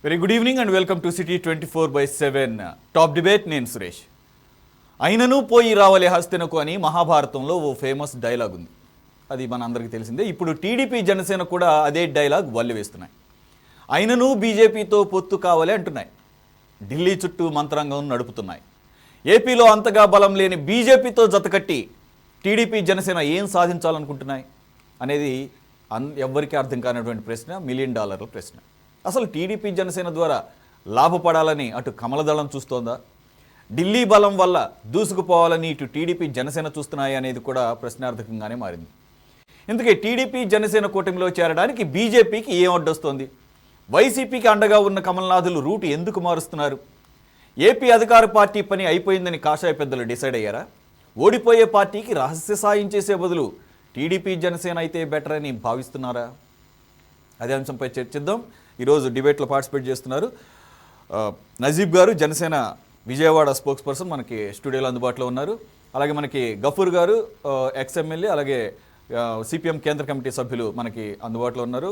Very good evening and welcome to city 24/7 top debate. నేను సురేష్. అయినను పోయి రావలే హస్తినకు అని మహాభారతంలో ఓ ఫేమస్ డైలాగ్ ఉంది. అది మన అందరికీ తెలిసిందే. ఇప్పుడు టీడీపీ జనసేన కూడా అదే డైలాగ్ వల్లి వేస్తున్నాయి. అయినను బీజేపీతో పొత్తు కావాలి అంటున్నాయి. ఢిల్లీ చుట్టూ మంత్రాంగం నడుపుతున్నాయి. ఏపీలో అంతగా బలం లేని బీజేపీతో జతకట్టి టీడీపీ జనసేన ఏం సాధించాలనుకుంటున్నాయి అనేది ఎవ్వరికీ అర్థం కానటువంటి ప్రశ్న, $1 మిలియన్ ప్రశ్న. అసలు టీడీపీ జనసేన ద్వారా లాభపడాలని అటు కమలదళం చూస్తోందా, ఢిల్లీ బలం వల్ల దూసుకుపోవాలని ఇటు టీడీపీ జనసేన చూస్తున్నాయి అనేది కూడా ప్రశ్నార్థకంగానే మారింది. ఇందుకే టీడీపీ జనసేన కూటమిలో చేరడానికి బీజేపీకి ఏం అడ్డొస్తోంది? వైసీపీకి అండగా ఉన్న కమల్నాథులు రూటు ఎందుకు మారుస్తున్నారు? ఏపీ అధికార పార్టీ పని అయిపోయిందని కాషాయ పెద్దలు డిసైడ్ అయ్యారా? ఓడిపోయే పార్టీకి రహస్య సాయం చేసే బదులు టీడీపీ జనసేన అయితే బెటర్ అని భావిస్తున్నారా? అదే అంశంపై చర్చిద్దాం. ఈరోజు డిబేట్లో పార్టిసిపేట్ చేస్తున్నారు నజీబ్ గారు, జనసేన విజయవాడ స్పోక్స్ పర్సన్, మనకి స్టూడియోలో అందుబాటులో ఉన్నారు. అలాగే మనకి గఫూర్ గారు, ఎక్స్ఎమ్మెల్యే, అలాగే సిపిఎం కేంద్ర కమిటీ సభ్యులు మనకి అందుబాటులో ఉన్నారు.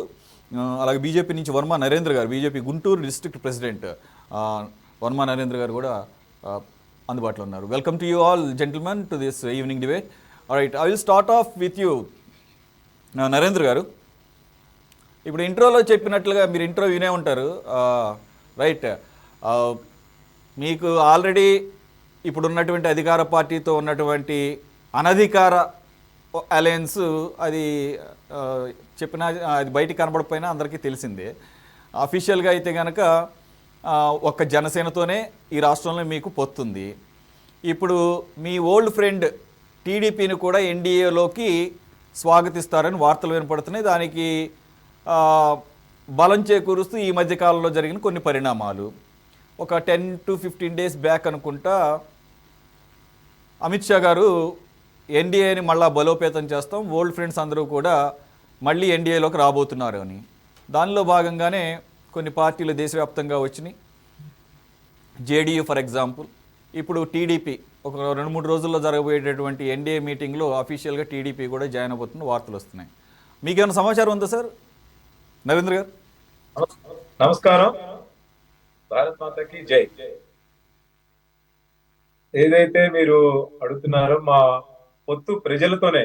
అలాగే బీజేపీ నుంచి Varma Narendra garu, BJP Guntur district president Varma Narendra garu కూడా అందుబాటులో ఉన్నారు. Welcome to you all gentlemen to this evening debate. Right, I will start off with you Narendra garu. ఇప్పుడు ఇంట్రోలో చెప్పినట్లుగా మీరు ఇంట్రో వినే ఉంటారు. రైట్, మీకు ఆల్రెడీ ఇప్పుడు ఉన్నటువంటి అధికార పార్టీతో ఉన్నటువంటి అనధికార అలయన్స్ అది చెప్పినా అది బయటికి కనబడకపోయినా అందరికీ తెలిసిందే. అఫీషియల్గా అయితే కనుక ఒక్క జనసేనతోనే ఈ రాష్ట్రంలో మీకు పొత్తుంది. ఇప్పుడు మీ ఓల్డ్ ఫ్రెండ్ టీడీపీని కూడా ఎన్డీఏలోకి స్వాగతిస్తారని వార్తలు వినపడుతున్నాయి. దానికి బలం చేకూరుస్తూ ఈ మధ్యకాలంలో జరిగిన కొన్ని పరిణామాలు, ఒక 10 to 15 days బ్యాక్ అనుకుంటా అమిత్ షా గారు ఎన్డీఏని మళ్ళా బలోపేతం చేస్తాం, ఓల్డ్ ఫ్రెండ్స్ అందరూ కూడా మళ్ళీ ఎన్డీఏలోకి రాబోతున్నారు అని. దానిలో భాగంగానే కొన్ని పార్టీలు దేశవ్యాప్తంగా వచ్చినాయి. JDU for example. ఇప్పుడు టీడీపీ ఒక 2-3 రోజుల్లో జరగబోయేటటువంటి ఎన్డీఏ మీటింగ్లో అఫీషియల్గా టీడీపీ కూడా జాయిన్ అవబోతున్న వార్తలు వస్తున్నాయి. మీకేమైనా సమాచారం ఉందా సార్ నరేంద్ర గారు? నమస్కారం. భారత్ మాతకి జై. ఏదైతే మీరు అడుగుతున్నారో మా పొత్తు ప్రజలతోనే,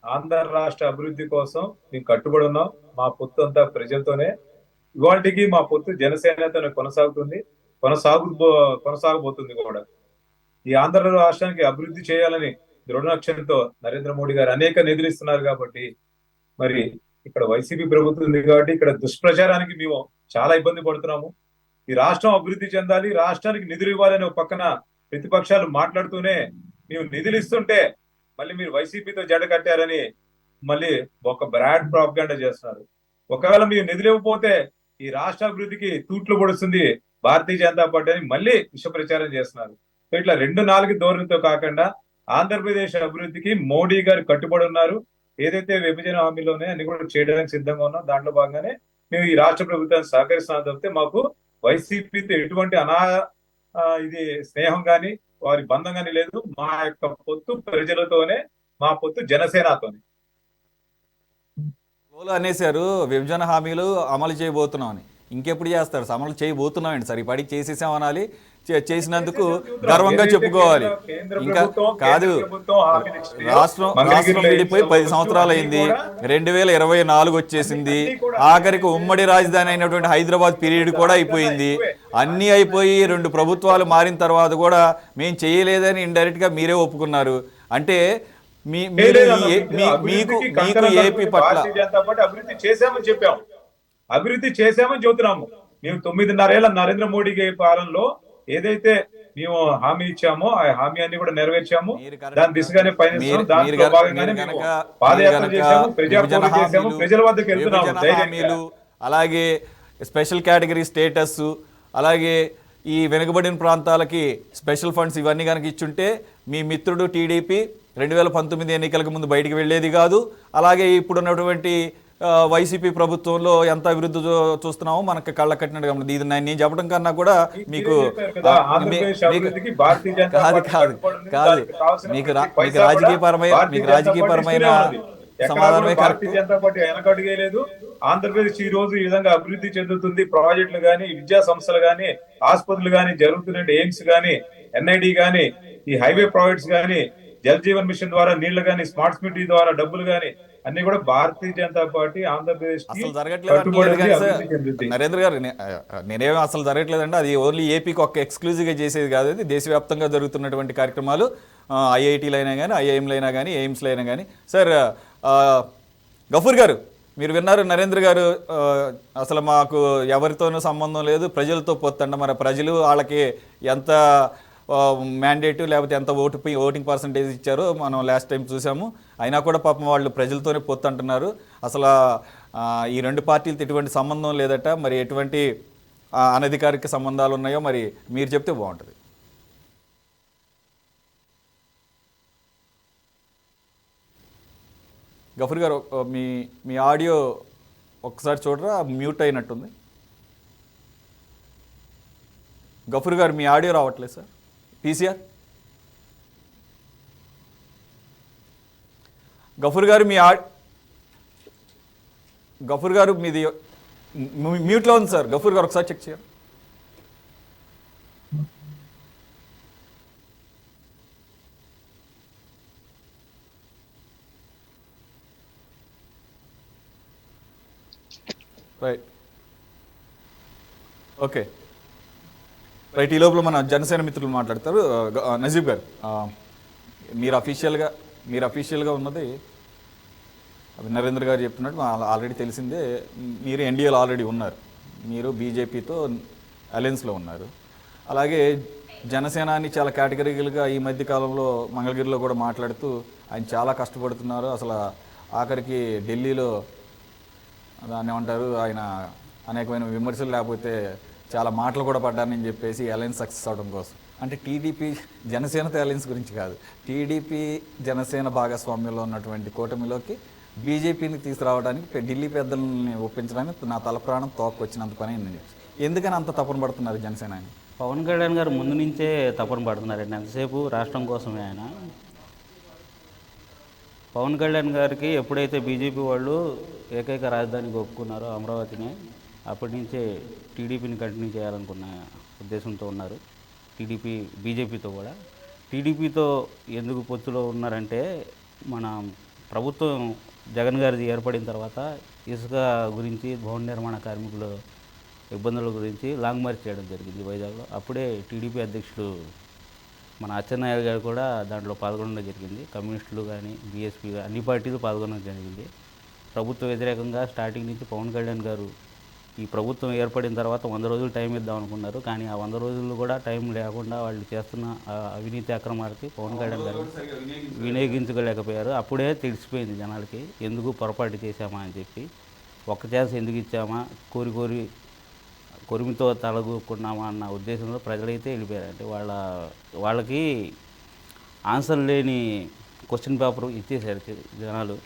ఆంధ్ర రాష్ట్ర అభివృద్ధి కోసం మేము కట్టుబడి ఉన్నాం. మా పొత్తు అంతా ప్రజలతోనే. ఇవాటికి మా పొత్తు జనసేనతోనే కొనసాగుతుంది, కొనసాగబోతుంది కూడా. ఈ ఆంధ్ర రాష్ట్రానికి అభివృద్ధి చేయాలని దృఢ లక్ష్యంతో నరేంద్ర మోడీ గారు అనేక నిధులు ఇస్తున్నారు. కాబట్టి మరి ఇక్కడ వైసీపీ ప్రభుత్వం ఉంది కాబట్టి ఇక్కడ దుష్ప్రచారానికి మేము చాలా ఇబ్బంది పడుతున్నాము. ఈ రాష్ట్రం అభివృద్ధి చెందాలి, రాష్ట్రానికి నిధులు ఇవ్వాలని ఒక పక్కన ప్రతిపక్షాలు మాట్లాడుతూనే మేము నిధులు ఇస్తుంటే మళ్ళీ మీరు వైసీపీతో జడ కట్టారని మళ్ళీ ఒక బ్రాడ్ ప్రాపగాండా చేస్తున్నారు. ఒకవేళ మీరు నిధులు ఇవ్వకపోతే ఈ రాష్ట్ర అభివృద్ధికి తూట్లు పొడుస్తుంది భారతీయ జనతా పార్టీ అని మళ్ళీ విష ప్రచారం చేస్తున్నారు. సో ఇట్లా 2-4 ధోరణితో కాకుండా ఆంధ్రప్రదేశ్ అభివృద్ధికి మోడీ గారు కట్టుబడి ఉన్నారు. ఏదైతే విభజన హామీలోనే అన్ని కూడా చేయడానికి సిద్ధంగా ఉన్నాం. దాంట్లో భాగంగానే మేము ఈ రాష్ట్ర ప్రభుత్వాన్ని సహకరిస్తున్నాం తప్పితే మాకు వైసీపీతో ఎటువంటి ఇది స్నేహం కానీ వారి బంధం కానీ లేదు. మా యొక్క పొత్తు ప్రజలతోనే, మా పొత్తు జనసేనతోనే. అనేశారు విభజన హామీలు అమలు చేయబోతున్నాం అని. ఇంకెప్పుడు చేస్తారు? అమలు చేయబోతున్నామండి సార్. ఈ పాటికి చేసేసామనాలి, చేసినందుకు గర్వంగా చెప్పుకోవాలి. ఇంకా కాదు, రాష్ట్రం విడిపోయి 10 సంవత్సరాలు అయింది. 2024 వచ్చేసింది. ఆఖరికి ఉమ్మడి రాజధాని అయినటువంటి హైదరాబాద్ పీరియడ్ కూడా అయిపోయింది. అన్నీ అయిపోయి 2 ప్రభుత్వాలు మారిన తర్వాత కూడా మేము చేయలేదని ఇండైరెక్ట్ గా మీరే ఒప్పుకున్నారు. అంటే మీకు ఏపీ పట్ల అభివృద్ధి చేశామని చెప్పాము, అభివృద్ధి చేశామని చెబుతున్నాము. మేము 9.5 ఏళ్ల నరేంద్ర మోడీ పాలనలో ఏదైతే మేము హామీ ఇచ్చామో ఆ హామీ అన్ని కూడా నెరవేర్చాము. దాని దిశగానే పయనిస్తాం. దాంట్లో భాగంగానే పాదయాత్ర చేశాము, ప్రజాపోరు చేశాము, ప్రజల వద్దకు వెళ్తున్నాము. అలాగే స్పెషల్ కేటగిరీ స్టేటస్, అలాగే ఈ వెనుకబడిన ప్రాంతాలకి స్పెషల్ ఫండ్స్ ఇవన్నీ కనుక ఇచ్చుంటే మీ మిత్రుడు టీడీపీ 2019 ఎన్నికలకు ముందు బయటికి వెళ్ళేది కాదు. అలాగే ఇప్పుడున్నటువంటి వైసీపీ ప్రభుత్వంలో ఎంత అభివృద్ధి చూస్తున్నామో మనకు కళ్ళ కట్టినట్టుగా ఉంది. ఇది నేను చెప్పడం కన్నా కూడా మీకు రాజకీయపరమైన సమాధానమే కరెక్ట్. జనతా పార్టీ వెనకడుగే లేదు. ఆంధ్రప్రదేశ్ ఈ రోజు ఈ విధంగా అభివృద్ధి చెందుతుంది. ప్రాజెక్టులు కానీ, విద్యా సంస్థలు కానీ, ఆసుపత్రులు కానీ జరుగుతున్నాయి. ఎయిమ్స్ కానీ, ఎన్ఐడి కానీ, ఈ హైవే ప్రాజెక్ట్స్ కానీ, జల్ జీవన్ మిషన్ ద్వారా నీళ్లు కానీ, స్మార్ట్ సిటీ ద్వారా డబ్బులు కానీ అన్ని కూడా భారతీయ జనతా పార్టీ ఆంధ్రప్రదేశ్ కి అసలు జరగట్లేదు కట్టుబడి అంటలేదు ఉంది, కానీ సార్ అభివృద్ధి చెందుతుంది. నరేంద్ర గారు నేనేమో అసలు జరగట్లేదండి. అది ఓన్లీ ఏపీకి ఒక్క ఎక్స్క్లూజివ్గా చేసేది కాదు. అది దేశవ్యాప్తంగా జరుగుతున్నటువంటి కార్యక్రమాలు ఐఐటీలు అయినా కానీ, ఐఐఎంలు అయినా కానీ, ఎయిమ్స్లో అయినా కానీ. సార్ గఫూర్ గారు, మీరు విన్నారు నరేంద్ర గారు అసలు మాకు ఎవరితోనూ సంబంధం లేదు, ప్రజలతో పొత్తండి. మరి ప్రజలు వాళ్ళకి ఎంత మ్యాండేట్ లేకపోతే ఎంత ఓటింగ్ పర్సంటేజ్ ఇచ్చారో మనం లాస్ట్ టైం చూసాము. అయినా కూడా పాపం వాళ్ళు ప్రజలతోనే పొత్తు అంటున్నారు. అసలు ఈ రెండు పార్టీలతో ఎటువంటి సంబంధం లేదట. మరి ఎటువంటి అనధికారిక సంబంధాలు ఉన్నాయో మరి మీరు చెప్తే బాగుంటుంది. గఫూర్ గారు, మీ ఆడియో ఒక్కసారి చూడరా, మ్యూట్ అయినట్టుంది. గఫూర్ గారు మీ ఆడియో రావట్లేదు సార్. పీసీఆర్ గఫూర్ గారు గఫూర్ గారు మీది మ్యూట్లో ఉంది సార్. గఫూర్ గారు ఒకసారి చెక్ చేయాలి. Right, okay right. ఈ లోపల మన జనసేన మిత్రులు మాట్లాడతారు. నజీబ్ గారు, మీరు అఫీషియల్గా ఉన్నది నరేంద్ర గారు చెప్తున్నట్టు ఆల్రెడీ తెలిసిందే. మీరు ఎన్డీఏలో ఆల్రెడీ ఉన్నారు, మీరు బీజేపీతో అలయన్స్లో ఉన్నారు. అలాగే జనసేనాని చాలా కేటగిరీలుగా ఈ మధ్య కాలంలో మంగళగిరిలో కూడా మాట్లాడుతూ ఆయన చాలా కష్టపడుతున్నారు. అసలు ఆఖరికి ఢిల్లీలో దాన్ని ఏమంటారు, ఆయన అనేకమైన విమర్శలు లేకపోతే చాలా మాటలు కూడా పడ్డానని చెప్పేసి అలయన్స్ సక్సెస్ అవడం కోసం. అంటే టీడీపీ జనసేనతో అలయన్స్ గురించి కాదు, టీడీపీ జనసేన భాగస్వామ్యంలో ఉన్నటువంటి కూటమిలోకి బీజేపీని తీసుకురావడానికి ఢిల్లీ పెద్దలని ఒప్పించడానికి నా తల ప్రాణం తోక్కొచ్చినంత పని అయిందని చెప్పి. ఎందుకని అంత తపన పడుతున్నారు జనసేన అని? పవన్ కళ్యాణ్ గారు ముందు నుంచే తపన పడుతున్నారండి. ఎంతసేపు రాష్ట్రం కోసమే ఆయన. పవన్ కళ్యాణ్ గారికి ఎప్పుడైతే బీజేపీ వాళ్ళు ఏకైక రాజధానికి ఒప్పుకున్నారో అమరావతిని, అప్పటి నుంచే టీడీపీని కంటిన్యూ చేయాలనుకున్న ఉద్దేశంతో ఉన్నారు. బీజేపీతో కూడా. టీడీపీతో ఎందుకు పొత్తులో ఉన్నారంటే, మన ప్రభుత్వం జగన్ గారిది ఏర్పడిన తర్వాత ఇసుక గురించి, భవన నిర్మాణ కార్మికుల ఇబ్బందుల గురించి లాంగ్ మార్చ్ చేయడం జరిగింది వైజాగ్లో. అప్పుడే టీడీపీ అధ్యక్షుడు మన అచ్చెన్నాయుడు గారు కూడా దాంట్లో పాల్గొనడం జరిగింది. కమ్యూనిస్టులు కానీ, బీఎస్పీ కానీ అన్ని పార్టీలు పాల్గొనడం జరిగింది. ప్రభుత్వ వ్యతిరేకంగా స్టార్టింగ్ నుంచి పవన్ కళ్యాణ్ గారు ఈ ప్రభుత్వం ఏర్పడిన తర్వాత 100 రోజులు టైం ఇద్దాం అనుకున్నారు. కానీ ఆ 100 రోజులు కూడా టైం లేకుండా వాళ్ళు చేస్తున్న అవినీతి అక్రమాలకి పవన్ కళ్యాణ్ గారు వినియోగించుకోలేకపోయారు. అప్పుడే తెలిసిపోయింది జనాలకి ఎందుకు పొరపాటు చేశామా అని చెప్పి. ఒక్క ఛాన్స్ ఎందుకు ఇచ్చామా, కొరిమితో తలగూకున్నామా అన్న ఉద్దేశంలో ప్రజలైతే వెళ్ళిపోయారు. అంటే వాళ్ళకి ఆన్సర్ లేని క్వశ్చన్ పేపర్ ఇచ్చేశారు జనాలు.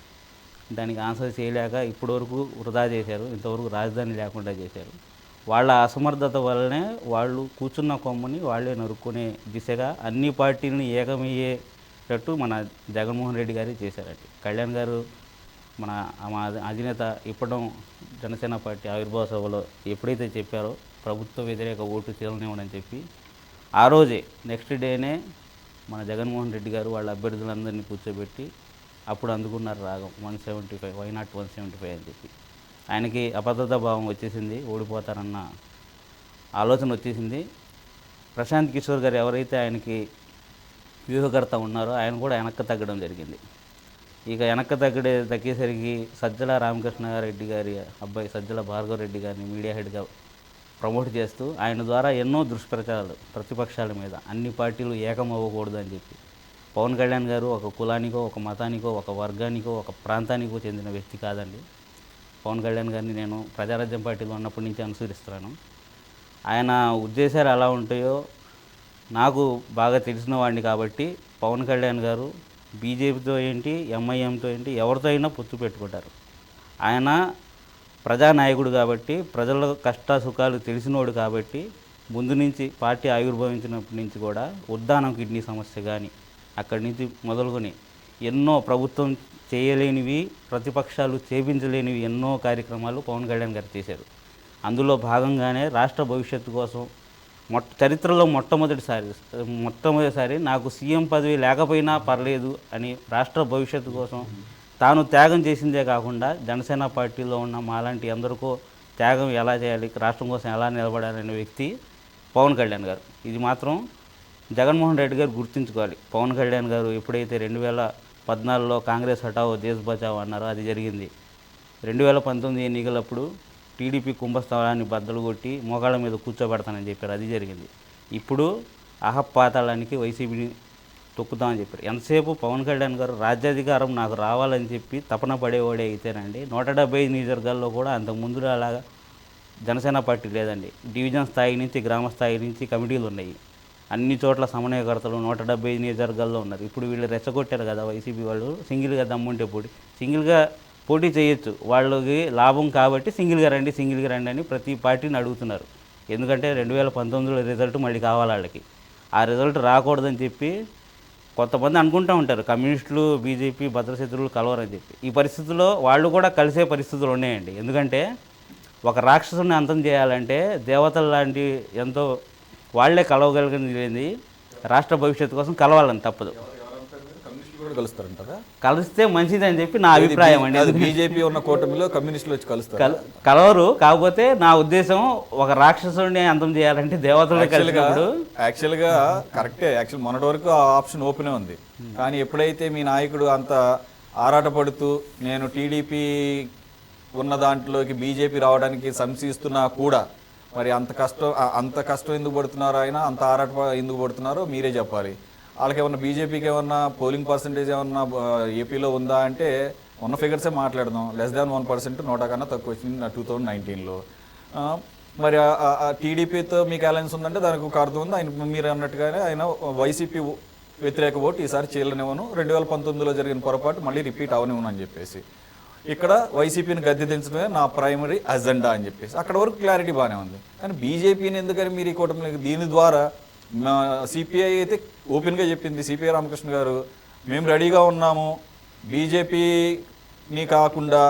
దానికి ఆన్సర్ చేయలేక ఇప్పటివరకు వృధా చేశారు. ఇంతవరకు రాజధాని లేకుండా చేశారు. వాళ్ళ అసమర్థత వల్లనే వాళ్ళు కూర్చున్న కొమ్మని వాళ్ళే నరుక్కునే దిశగా అన్ని పార్టీలని ఏకమయ్యేటట్టు మన జగన్మోహన్ రెడ్డి గారే చేశారండి. కళ్యాణ్ గారు మన అధినేత ఇప్పడం జనసేన పార్టీ ఆవిర్భావ సభలో ఎప్పుడైతే చెప్పారో ప్రభుత్వ వ్యతిరేక ఓటు చీలనివ్వడని చెప్పి, ఆ రోజే నెక్స్ట్ డేనే మన జగన్మోహన్ రెడ్డి గారు వాళ్ళ అభ్యర్థులందరినీ కూర్చోబెట్టి అప్పుడు అందుకున్నారు రాగం 175, వై నాట్ 175 అని చెప్పి. ఆయనకి అభద్రతా భావం వచ్చేసింది, ఓడిపోతారన్న ఆలోచన వచ్చేసింది. ప్రశాంత్ కిషోర్ గారు ఎవరైతే ఆయనకి వ్యూహకర్త ఉన్నారో ఆయన కూడా వెనక్కి తగ్గడం జరిగింది. ఇక వెనక్కి తగ్గేసరికి సజ్జల రామకృష్ణారెడ్డి గారి అబ్బాయి సజ్జల భార్గవ రెడ్డి గారిని మీడియా హెడ్గా ప్రమోట్ చేస్తూ ఆయన ద్వారా ఎన్నో దుష్ప్రచారాలు ప్రతిపక్షాల మీద, అన్ని పార్టీలు ఏకం అవ్వకూడదు అని చెప్పి. పవన్ కళ్యాణ్ గారు ఒక కులానికో, ఒక మతానికో, ఒక వర్గానికో, ఒక ప్రాంతానికో చెందిన వ్యక్తి కాదండి. పవన్ కళ్యాణ్ గారిని నేను ప్రజారాజ్యం పార్టీలో ఉన్నప్పటి నుంచి అనుసరిస్తున్నాను. ఆయన ఉద్దేశాలు ఎలా ఉంటాయో నాకు బాగా తెలిసిన వాడిని కాబట్టి పవన్ కళ్యాణ్ గారు బీజేపీతో ఏంటి, ఎంఐఎంతో ఏంటి, ఎవరితో అయినా పొత్తు పెట్టుకుంటారు. ఆయన ప్రజానాయకుడు కాబట్టి, ప్రజల కష్ట సుఖాలు తెలిసినోడు కాబట్టి ముందు నుంచి పార్టీ ఆవిర్భవించినప్పటి నుంచి కూడా ఉద్దానం కిడ్నీ సమస్య కానీ అక్కడి నుంచి మొదలుకొని ఎన్నో ప్రభుత్వం చేయలేనివి, ప్రతిపక్షాలు చేపించలేనివి ఎన్నో కార్యక్రమాలు పవన్ కళ్యాణ్ గారు చేశారు. అందులో భాగంగానే రాష్ట్ర భవిష్యత్తు కోసం చరిత్రలో మొట్టమొదటిసారి నాకు సీఎం పదవి లేకపోయినా పర్లేదు అని రాష్ట్ర భవిష్యత్తు కోసం తాను త్యాగం చేసిందే కాకుండా జనసేన పార్టీలో ఉన్న మాలాంటి అందరికో త్యాగం ఎలా చేయాలి, రాష్ట్రం కోసం ఎలా నిలబడాలనే వ్యక్తి పవన్ కళ్యాణ్ గారు. ఇది మాత్రం జగన్మోహన్ రెడ్డి గారు గుర్తుంచుకోవాలి. పవన్ కళ్యాణ్ గారు ఎప్పుడైతే 2014లో కాంగ్రెస్ హటావో దేశ్ బచావో అన్నారో అది జరిగింది. 2019 ఎన్నికలప్పుడు టీడీపీ కుంభస్థలాన్ని బద్దలు కొట్టి మోకాళ్ళ మీద కూర్చోబెడతానని చెప్పారు, అది జరిగింది. ఇప్పుడు అహపాతాళానికి వైసీపీని తొక్కుతామని చెప్పారు. ఎంతసేపు పవన్ కళ్యాణ్ గారు రాజ్యాధికారం నాకు రావాలని చెప్పి తపన పడేవాడే అయితేనండి 175 నియోజకవర్గాల్లో కూడా అంతకు ముందు అలాగా జనసేన పార్టీ లేదండి. డివిజన్ స్థాయి నుంచి గ్రామ స్థాయి నుంచి కమిటీలు ఉన్నాయి. అన్ని చోట్ల సమన్వయకర్తలు 175 నియోజకవర్గాల్లో ఉన్నారు. ఇప్పుడు వీళ్ళు రెచ్చగొట్టారు కదా వైసీపీ వాళ్ళు, సింగిల్గా దమ్ముంటే సింగిల్గా పోటీ చేయొచ్చు, వాళ్ళకి లాభం కాబట్టి సింగిల్గా రండి అని ప్రతి పార్టీని అడుగుతున్నారు. ఎందుకంటే 2019లో రిజల్ట్ మళ్ళీ కావాలి వాళ్ళకి. ఆ రిజల్ట్ రాకూడదని చెప్పి కొంతమంది అనుకుంటూ ఉంటారు, కమ్యూనిస్టులు బీజేపీ భద్రశత్రువులు కలవరని చెప్పి. ఈ పరిస్థితుల్లో వాళ్ళు కూడా కలిసే పరిస్థితులు ఉన్నాయండి. ఎందుకంటే ఒక రాక్షసుని అంతం చేయాలంటే దేవతల లాంటి ఎంతో వాళ్లే కలవగలిగింది. రాష్ట్ర భవిష్యత్తు కోసం కలవాలని తప్పదు. కలుస్తారంటారా? కలిస్తే మంచిదని చెప్పి నా అభిప్రాయం అండి. బీజేపీ ఉన్న కూటమిలో కమ్యూనిస్టులు వచ్చి కలుస్తారు, కలవరు. కాకపోతే నా ఉద్దేశం ఒక రాక్షసుడిని అంతం చేయాలంటే దేవతలు కలిసినప్పుడు యాక్చువల్గా కరెక్టే. మొన్నటి వరకు ఆ ఆప్షన్ ఓపెనే ఉంది. కానీ ఎప్పుడైతే మీ నాయకుడు అంత ఆరాటపడుతూ నేను టీడీపీ ఉన్న దాంట్లోకి బీజేపీ రావడానికి సంశయిస్తున్నా కూడా మరి అంత కష్టం ఎందుకు పడుతున్నారో, ఆయన అంత ఆరాట ఎందుకు పడుతున్నారో మీరే చెప్పాలి. వాళ్ళకి ఏమన్నా బీజేపీకి ఏమన్నా పోలింగ్ పర్సంటేజ్ ఏమన్నా ఏపీలో ఉందా అంటే ఉన్న ఫిగర్సే మాట్లాడదాం. <1% నోటా కన్నా తక్కువ వచ్చింది 2019లో. మరి టీడీపీతో మీకు అలయన్స్ ఉందంటే దానికి ఒక అర్థం ఉంది. ఆయన మీరు అన్నట్టుగానే ఆయన వైసీపీ వ్యతిరేక ఓటు ఈసారి చేయలేనివ్వను, 2019లో జరిగిన పొరపాటు మళ్ళీ రిపీట్ అవనివ్వను అని చెప్పేసి ఇక్కడ వైసీపీని గద్దె దించడమే నా ప్రైమరీ అజెండా అని చెప్పేసి అక్కడ వరకు క్లారిటీ బాగానే ఉంది. కానీ బీజేపీని ఎందుకని మీరు ఈ కూటమి దీని ద్వారా సిపిఐ అయితే ఓపెన్గా చెప్పింది, సిపిఐ రామకృష్ణ గారు మేము రెడీగా ఉన్నాము బీజేపీని కాకుండా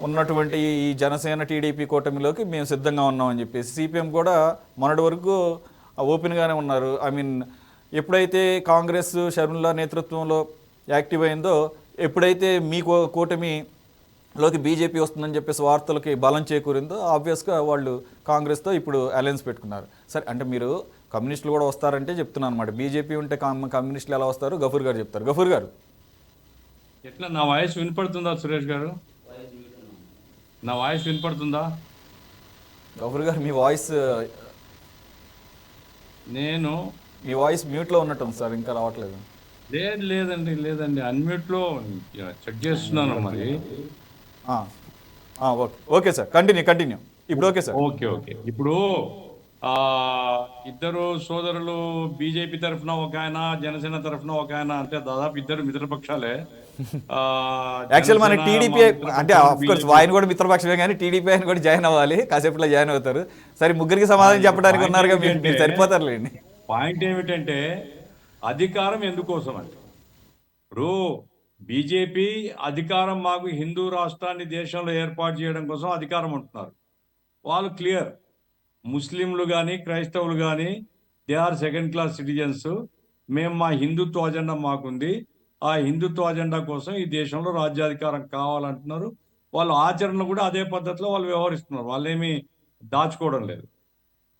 ఉన్నటువంటి ఈ జనసేన టీడీపీ కూటమిలోకి మేము సిద్ధంగా ఉన్నామని చెప్పేసి. సిపిఎం కూడా మొన్నటి వరకు ఓపెన్గానే ఉన్నారు. ఎప్పుడైతే కాంగ్రెస్ షర్మిలా నేతృత్వంలో యాక్టివ్ అయిందో, ఎప్పుడైతే మీ కూటమిలోకి బీజేపీ వస్తుందని చెప్పేసి వార్తలకి బలం చేకూరిందో ఆబ్వియస్గా వాళ్ళు కాంగ్రెస్తో ఇప్పుడు అలయన్స్ పెట్టుకున్నారు. సరే, అంటే మీరు కమ్యూనిస్టులు కూడా వస్తారంటే చెప్తున్నాను అనమాట. బీజేపీ ఉంటే కమ్యూనిస్టులు ఎలా వస్తారు? గఫూర్ గారు చెప్తారు. గఫూర్ గారు, ఎట్లా నా వాయిస్ వినపడుతుందా సురేష్ గారు? నా వాయిస్ వినపడుతుందా? గఫూర్ గారు మీ వాయిస్ మ్యూట్లో ఉన్నట్టుంది సార్, ఇంకా రావట్లేదు. లేదండి అన్మ్యూట్లో చెక్ చేస్తున్నాను మరి. Okay sir, continue. ఇప్పుడు ఓకే సార్. ఓకే. ఇప్పుడు ఇద్దరు సోదరులు బీజేపీ తరఫున ఒక ఆయన, జనసేన తరఫున ఒక ఆయన, అంటే దాదాపు ఇద్దరు మిత్రపక్షాలే. యాక్చువల్ మన టీడీపీ అంటే ఆఫ్కోర్స్ ఆయన కూడా మిత్రపక్షమే, కానీ టీడీపీ ఆయన కూడా జాయిన్ అవ్వాలి, కాసేపులో జాయిన్ అవుతారు. సరే, ముగ్గురికి సమాధానం చెప్పడానికి ఉన్నారుగా, మీరు సరిపోతారులేండి. పాయింట్ ఏమిటంటే అధికారం ఎందుకోసం అంటే, ఇప్పుడు బీజేపీ అధికారం మాకు హిందూ రాష్ట్రాన్ని దేశంలో ఏర్పాటు చేయడం కోసం అధికారం అంటున్నారు. వాళ్ళు క్లియర్, ముస్లింలు కానీ క్రైస్తవులు కానీ they are second class citizens. మేము మా హిందుత్వ అజెండా మాకుంది, ఆ హిందుత్వ అజెండా కోసం ఈ దేశంలో రాజ్యాధికారం కావాలంటున్నారు. వాళ్ళ ఆచరణ కూడా అదే పద్ధతిలో వాళ్ళు వ్యవహరిస్తున్నారు, వాళ్ళేమీ దాచుకోవడం లేదు.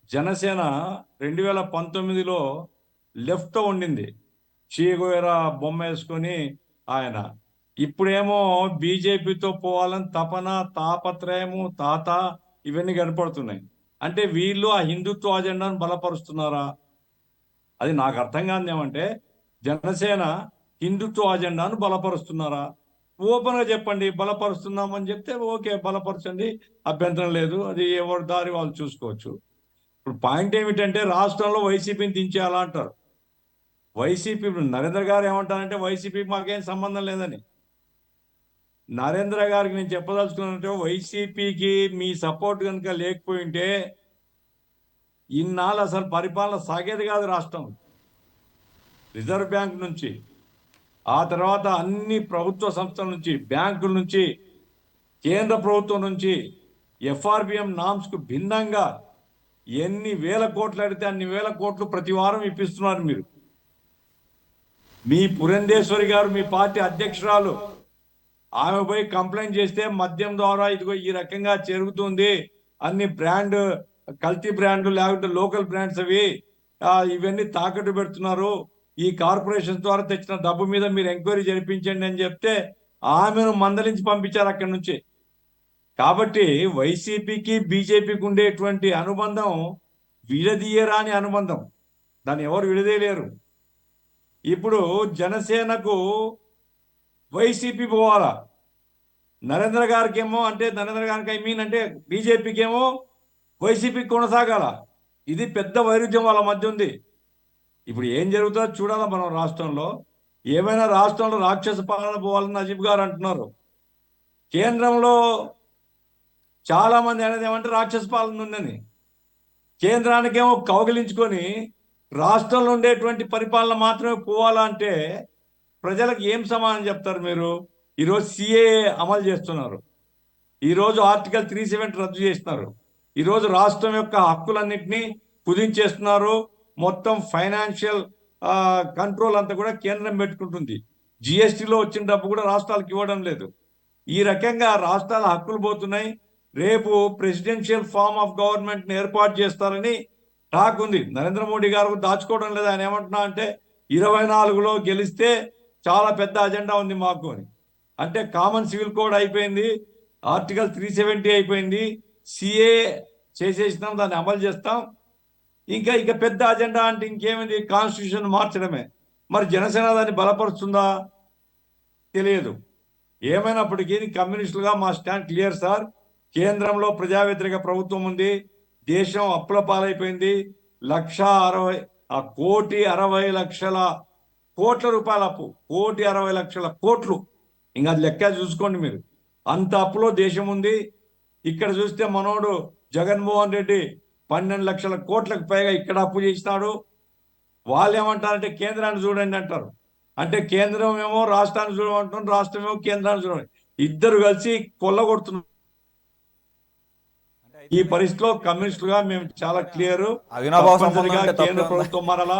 జనసేన 2019లో లెఫ్ట్తో ఉండింది, చీగోయరా బొమ్మ వేసుకొని ఆయన. ఇప్పుడేమో బీజేపీతో పోవాలని తపన, తాపత్రయము, తాత ఇవన్నీ కనపడుతున్నాయి. అంటే వీళ్ళు ఆ హిందుత్వ అజెండాను బలపరుస్తున్నారా? అది నాకు అర్థం కాదు. ఏమంటే జనసేన హిందుత్వ అజెండాను బలపరుస్తున్నారా? ఓపెన్గా చెప్పండి, బలపరుస్తున్నామని చెప్తే ఓకే, బలపరచండి, అభ్యంతరం లేదు, అది ఎవరి దారి వాళ్ళు చూసుకోవచ్చు. ఇప్పుడు పాయింట్ ఏమిటంటే రాష్ట్రంలో వైసీపీని దించేయాలా అంటారు. వైసీపీ నరేంద్ర గారు ఏమంటారంటే వైసీపీ మాకేం సంబంధం లేదని. నరేంద్ర గారికి నేను చెప్పదలుచుకున్నానంటే, వైసీపీకి మీ సపోర్ట్ కనుక లేకపోయింటే ఇన్నాళ్ళు అసలు పరిపాలన సాగేది కాదు రాష్ట్రం. రిజర్వ్ బ్యాంక్ నుంచి ఆ తర్వాత అన్ని ప్రభుత్వ సంస్థల నుంచి, బ్యాంకుల నుంచి, కేంద్ర ప్రభుత్వం నుంచి FRBM నామ్స్కు భిన్నంగా ఎన్ని వేల కోట్లు అడిగితే అన్ని వేల కోట్లు ప్రతి వారం ఇప్పిస్తున్నారు మీరు. మీ పురంధేశ్వరి గారు, మీ పార్టీ అధ్యక్షురాలు, ఆమె పోయి కంప్లైంట్ చేస్తే మద్యం ద్వారా ఇదిగో ఈ రకంగా జరుగుతుంది, అన్ని బ్రాండ్ కల్తీ బ్రాండ్లు లేకుంటే లోకల్ బ్రాండ్స్ అవి ఇవన్నీ తాకట్టు పెడుతున్నారు, ఈ కార్పొరేషన్ ద్వారా తెచ్చిన డబ్బు మీద మీరు ఎంక్వైరీ జరిపించండి అని చెప్తే ఆమెను మందలించి పంపించారు అక్కడి నుంచి. కాబట్టి వైసీపీకి బీజేపీకి ఉండేటువంటి అనుబంధం విడదీయరాని అనుబంధం, దాన్ని ఎవరు విడదీయలేరు. ఇప్పుడు జనసేనకు వైసీపీ పోవాలా, నరేంద్ర గారికి ఏమో అంటే నరేంద్ర గారికి అంటే బీజేపీకి ఏమో వైసీపీ కొనసాగాల. ఇది పెద్ద వైరుధ్యం వాళ్ళ మధ్య ఉంది. ఇప్పుడు ఏం జరుగుతుందో చూడాలా మనం రాష్ట్రంలో. ఏమైనా రాష్ట్రంలో రాక్షస పాలన పోవాలని నజీబ్ గారు అంటున్నారు. కేంద్రంలో చాలా మంది అనేది ఏమంటే రాక్షస పాలన ఉందని, కేంద్రానికేమో కౌగిలించుకొని రాష్ట్రంలో ఉండేటువంటి పరిపాలన మాత్రమే పోవాలా అంటే ప్రజలకు ఏం సమాధానం చెప్తారు మీరు? ఈరోజు CAA అమలు చేస్తున్నారు, ఈరోజు ఆర్టికల్ 370 రద్దు చేస్తున్నారు, ఈరోజు రాష్ట్రం యొక్క హక్కులన్నింటినీ కుదించేస్తున్నారు. మొత్తం ఫైనాన్షియల్ కంట్రోల్ అంతా కూడా కేంద్రం పెట్టుకుంటుంది. GSTలో వచ్చిన డబ్బు కూడా రాష్ట్రాలకు ఇవ్వడం లేదు. ఈ రకంగా రాష్ట్రాల హక్కులు పోతున్నాయి. రేపు ప్రెసిడెన్షియల్ ఫార్మ్ ఆఫ్ గవర్నమెంట్ని ఏర్పాటు చేస్తారని టాక్ ఉంది. నరేంద్ర మోడీ గారు దాచుకోవడం లేదు. ఆయన ఏమంటున్నా అంటే 24లో గెలిస్తే చాలా పెద్ద అజెండా ఉంది మాకు అని. అంటే కామన్ సివిల్ కోడ్ అయిపోయింది, ఆర్టికల్ 370 అయిపోయింది, CAA చేసేసినాం, దాన్ని అమలు చేస్తాం. ఇంకా పెద్ద అజెండా అంటే ఇంకేమైంది? కాన్స్టిట్యూషన్ మార్చడమే. మరి జనసేన దాన్ని బలపరుస్తుందా? తెలియదు. ఏమైనప్పటికీ కమ్యూనిస్టులుగా మా స్టాండ్ క్లియర్ సార్. కేంద్రంలో ప్రజా వ్యతిరేక ప్రభుత్వం ఉంది, దేశం అప్పుల పాలైపోయింది. 1,60,00,000 కోట్ల రూపాయల అప్పు, 1,60,00,000 కోట్లు. ఇంకా అది లెక్క చూసుకోండి మీరు. అంత అప్పులో దేశం ఉంది. ఇక్కడ చూస్తే మనోడు జగన్మోహన్ రెడ్డి 12 లక్షల కోట్లకు పైగా ఇక్కడ అప్పు చేసినాడు. వాళ్ళు ఏమంటారంటే కేంద్రాన్ని చూడండి అంటారు. అంటే కేంద్రం ఏమో రాష్ట్రాన్ని చూడమంటున్నారు, రాష్ట్రం ఏమో కేంద్రాన్ని చూడండి. ఇద్దరు కలిసి కొల్లగొడుతున్నారు. ఈ పరిస్థితిలో కమ్యూనిస్టులుగా మేము చాలా క్లియర్. కేంద్ర ప్రభుత్వం మారాలా,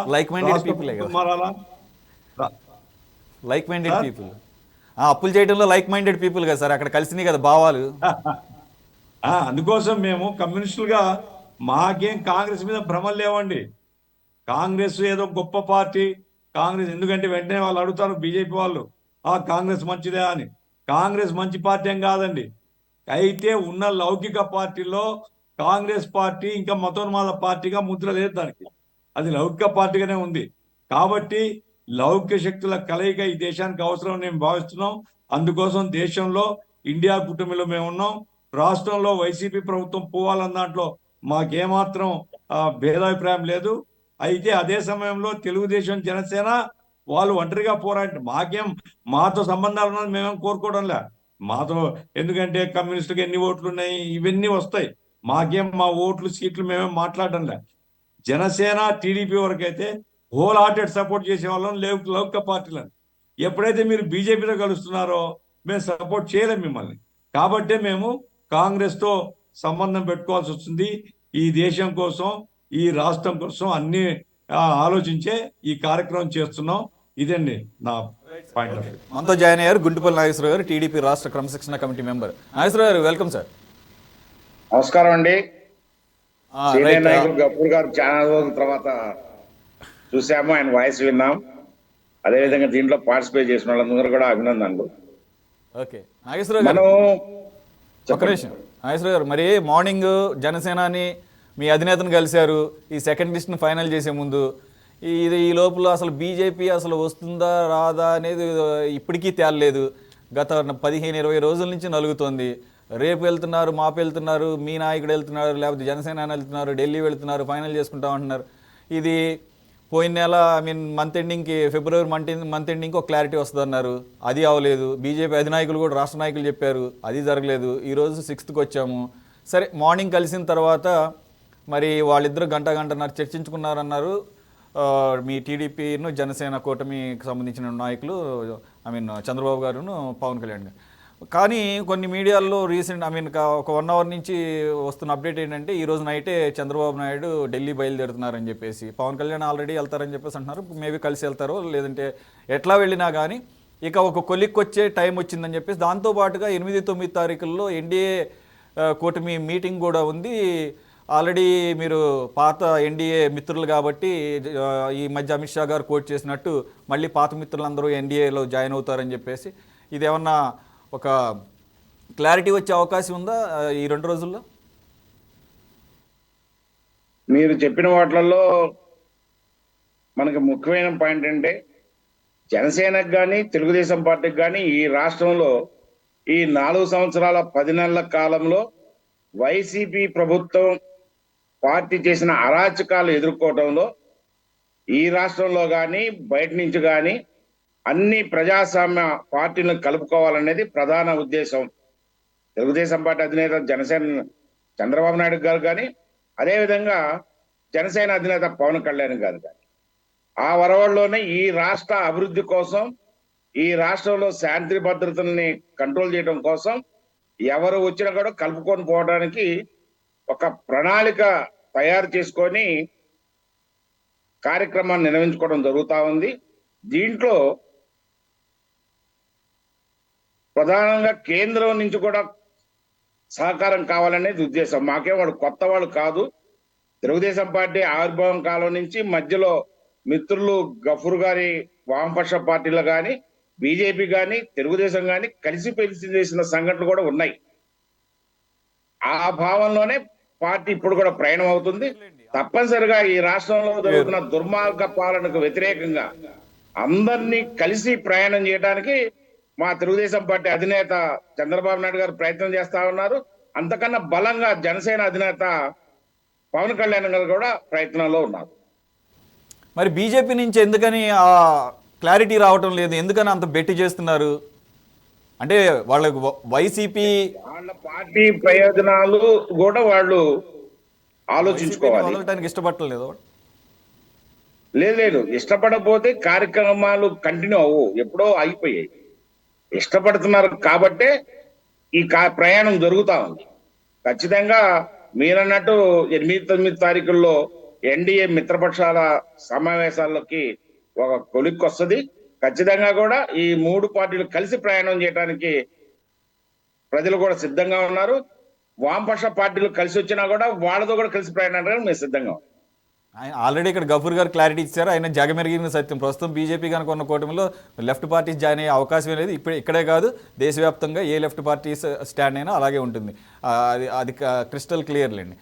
మారాలా. లైక్ మైండెడ్ పీపుల్ అప్పులు చేయడంలో లైక్ మైండెడ్ పీపుల్ కదా సార్, అక్కడ కలిసినాయి కదా భావాలు. అందుకోసం మేము కమ్యూనిస్టులుగా మాకేం కాంగ్రెస్ మీద భ్రమలు లేవండి. కాంగ్రెస్ ఏదో గొప్ప పార్టీ, కాంగ్రెస్ ఎందుకంటే వెంటనే వాళ్ళు అడుగుతారు బీజేపీ వాళ్ళు, కాంగ్రెస్ మంచిదే అని. కాంగ్రెస్ మంచి పార్టీ ఏం కాదండి. అయితే ఉన్న లౌకిక పార్టీలో కాంగ్రెస్ పార్టీ ఇంకా మతోన్మాద పార్టీగా ముద్ర లేదు దానికి, అది లౌకిక పార్టీగానే ఉంది. కాబట్టి లౌకిక శక్తుల కలయిక ఈ దేశానికి అవసరం మేము భావిస్తున్నాం. అందుకోసం దేశంలో ఇండియా కూటమిలో మేము ఉన్నాం. రాష్ట్రంలో వైసీపీ ప్రభుత్వం పోవాలన్న దాంట్లో మాకేమాత్రం భేదాభిప్రాయం లేదు. అయితే అదే సమయంలో తెలుగుదేశం, జనసేన వాళ్ళు ఒంటరిగా పోరాడి మాతో సంబంధాలు ఉన్నది మేమేం కోరుకోవడంలే. మాతో ఎందుకంటే కమ్యూనిస్టులకు ఎన్ని ఓట్లు ఉన్నాయి ఇవన్నీ వస్తాయి, మా ఓట్లు సీట్లు మేమేం మాట్లాడడంలే. జనసేన టీడీపీ వరకు అయితే హోల్ హార్టెడ్ సపోర్ట్ చేసే వాళ్ళం లౌకిక పార్టీలను. ఎప్పుడైతే మీరు బీజేపీతో కలుస్తున్నారో మేము సపోర్ట్ చేయలేము మిమ్మల్ని. కాబట్టే మేము కాంగ్రెస్తో సంబంధం పెట్టుకోవాల్సి వస్తుంది. ఈ దేశం కోసం, ఈ రాష్ట్రం కోసం అన్ని ఆలోచించే ఈ కార్యక్రమం చేస్తున్నాం. ఇదండి నా పాయింట్ ఆఫ్ వ్యూ. మనతో జాయిన్ అయ్యారు గుంటుపల్లి నాగేశ్వరరావు గారు, టీడీపీ రాష్ట్ర క్రమశిక్షణ కమిటీ మెంబర్. నాగేశ్వరరావు గారు వెల్కమ్ సార్. నమస్కారం అండి. సీనియర్ నాయకులు గఫూర్ గారు చాలా రోజుల తర్వాత చూసాము, ఆయన వాయిస్ విన్నాం. అదేవిధంగా దీంట్లో పార్టిసిపేట్ చేసిన వాళ్ళందరూ కూడా అభినందనలు. ఓకే నాగేశ్వరరావు గారు, ఒక నిమిషం. నాగేశ్వరరావు గారు, మరి మార్నింగ్ జనసేనాని మీ అధినేతను కలిశారు ఈ సెకండ్ లిస్ట్ని ఫైనల్ చేసే ముందు. ఈ లోపల అసలు బీజేపీ అసలు వస్తుందా రాదా అనేది ఇప్పటికీ తేలలేదు. గత 15-20 రోజుల నుంచి నలుగుతోంది. రేపు వెళ్తున్నారు, మాపు వెళ్తున్నారు, మీ నాయకుడు వెళ్తున్నారు, లేకపోతే జనసేన వెళ్తున్నారు, ఢిల్లీ వెళ్తున్నారు, ఫైనల్ చేసుకుంటామంటున్నారు. ఇది పోయిన నెల మంత్ ఎండింగ్కి, ఫిబ్రవరి మంత్ ఎండింగ్కి ఒక క్లారిటీ వస్తుంది అన్నారు, అది అవ్వలేదు. బీజేపీ అధినాయకులు కూడా, రాష్ట్ర నాయకులు చెప్పారు, అది జరగలేదు. ఈరోజు 6th వచ్చాము. సరే, మార్నింగ్ కలిసిన తర్వాత మరి వాళ్ళిద్దరు గంటన్నర చర్చించుకున్నారన్నారు. మీ టీడీపీను జనసేన కూటమికి సంబంధించిన నాయకులు చంద్రబాబు గారును పవన్ కళ్యాణ్ గారు. కానీ కొన్ని మీడియాల్లో రీసెంట్ ఒక 1 అవర్ నుంచి వస్తున్న అప్డేట్ ఏంటంటే ఈ రోజు నైటే చంద్రబాబు నాయుడు ఢిల్లీ బయలుదేరుతున్నారని చెప్పేసి, పవన్ కళ్యాణ్ ఆల్రెడీ వెళ్తారని చెప్పేసి అంటున్నారు. మేబీ కలిసి వెళ్తారో లేదంటే ఎట్లా వెళ్ళినా కానీ ఇక ఒక కొలిక్కి వచ్చే టైం వచ్చిందని చెప్పేసి, దాంతోపాటుగా 8-9 తారీఖుల్లో ఎన్డీఏ కూటమి మీటింగ్ కూడా ఉంది. ఆల్రెడీ మీరు పాత ఎన్డీఏ మిత్రులు కాబట్టి ఈ మధ్య అమిత్ షా గారు కోట్ చేసినట్టు మళ్ళీ పాత మిత్రులందరూ ఎన్డీఏలో జాయిన్ అవుతారని చెప్పేసి, ఇదేమన్నా ఒక క్లారిటీ వచ్చే అవకాశం ఉందా ఈ 2 రోజుల్లో? మీరు చెప్పిన వాటిల్లో మనకి ముఖ్యమైన పాయింట్ అంటే, జనసేనకు కానీ తెలుగుదేశం పార్టీకి కానీ ఈ రాష్ట్రంలో ఈ 4 సంవత్సరాల 10 నెలల కాలంలో వైసీపీ ప్రభుత్వం పార్టీ చేసిన అరాచకాలు ఎదుర్కోవడంలో ఈ రాష్ట్రంలో కానీ బయట నుంచి కానీ అన్ని ప్రజాస్వామ్య పార్టీలను కలుపుకోవాలనేది ప్రధాన ఉద్దేశం. తెలుగుదేశం పార్టీ అధినేత జనసేన చంద్రబాబు నాయుడు గారు కానీ, అదేవిధంగా జనసేన అధినేత పవన్ కళ్యాణ్ గారు కానీ, ఆ వరవడిలోనే ఈ రాష్ట్ర అభివృద్ధి కోసం, ఈ రాష్ట్రంలో శాంతి భద్రతల్ని కంట్రోల్ చేయడం కోసం ఎవరు వచ్చినా కూడా కలుపుకొని పోవడానికి ఒక ప్రణాళిక తయారు చేసుకొని కార్యక్రమాన్ని నిర్వహించుకోవడం జరుగుతూ ఉంది. దీంట్లో ప్రధానంగా కేంద్రం నుంచి కూడా సహకారం కావాలనేది ఉద్దేశం. మాకేం వాడు కొత్త వాళ్ళు కాదు. తెలుగుదేశం పార్టీ ఆవిర్భావం కాలం నుంచి మధ్యలో మిత్రులు గఫూర్ గారి వామపక్ష పార్టీలు కానీ, బీజేపీ కానీ, తెలుగుదేశం కానీ కలిసి చేసిన సంఘటనలు కూడా ఉన్నాయి. ఆ భావంలోనే పార్టీ ఇప్పుడు కూడా ప్రయాణం అవుతుంది. తప్పనిసరిగా ఈ రాష్ట్రంలో జరుగుతున్న దుర్మార్గ పాలనకు వ్యతిరేకంగా అందరినీ కలిసి ప్రయాణం చేయడానికి మా తెలుగుదేశం పార్టీ అధినేత చంద్రబాబు నాయుడు గారు ప్రయత్నం చేస్తా ఉన్నారు. అంతకన్నా బలంగా జనసేన అధినేత పవన్ కళ్యాణ్ గారు కూడా ప్రయత్నంలో ఉన్నారు. మరి బీజేపీ నుంచి ఎందుకని ఆ క్లారిటీ రావటం లేదు? ఎందుకని అంత బెట్టి చేస్తున్నారు? అంటే వాళ్ళకు వైసీపీ వాళ్ళ పార్టీ ప్రయోజనాలు కూడా వాళ్ళు ఆలోచించుకోవాలి. వదలటానికి ఇష్టపడలేదు. లేదు, ఇష్టపడకపోతే కార్యక్రమాలు కంటిన్యూ అవ్వు, ఎప్పుడో అయిపోయాయి. ఇష్టపడుతున్నారు కాబట్టే ఈ ప్రయాణం జరుగుతా ఉంది. ఖచ్చితంగా మీరన్నట్టు 8-9 తారీఖుల్లో ఎన్డీఏ మిత్రపక్షాల సమావేశాల్లోకి ఒక కొలిక్కి వస్తుంది. ఖచ్చితంగా కూడా ఈ 3 పార్టీలు కలిసి ప్రయాణం చేయడానికి ప్రజలు కూడా సిద్ధంగా ఉన్నారు. వామపక్ష పార్టీలు కలిసి వచ్చినా కూడా వాళ్ళతో కూడా కలిసి ప్రయాణానికి మేము సిద్ధంగా ఉన్నాం. ఆల్రెడీ ఇక్కడ గఫూర్ గారు క్లారిటీ ఇచ్చారు. ఆయన జగమెరిగిన సత్యం. ప్రస్తుతం బీజేపీ కనుక ఉన్న కూటమిలో లెఫ్ట్ పార్టీస్ జాయిన్ అయ్యే అవకాశం లేదు. ఇక్కడే కాదు, దేశవ్యాప్తంగా ఏ లెఫ్ట్ పార్టీస్ స్టాండ్ అయినా అలాగే ఉంటుంది. అది క్రిస్టల్ క్లియర్లేండి.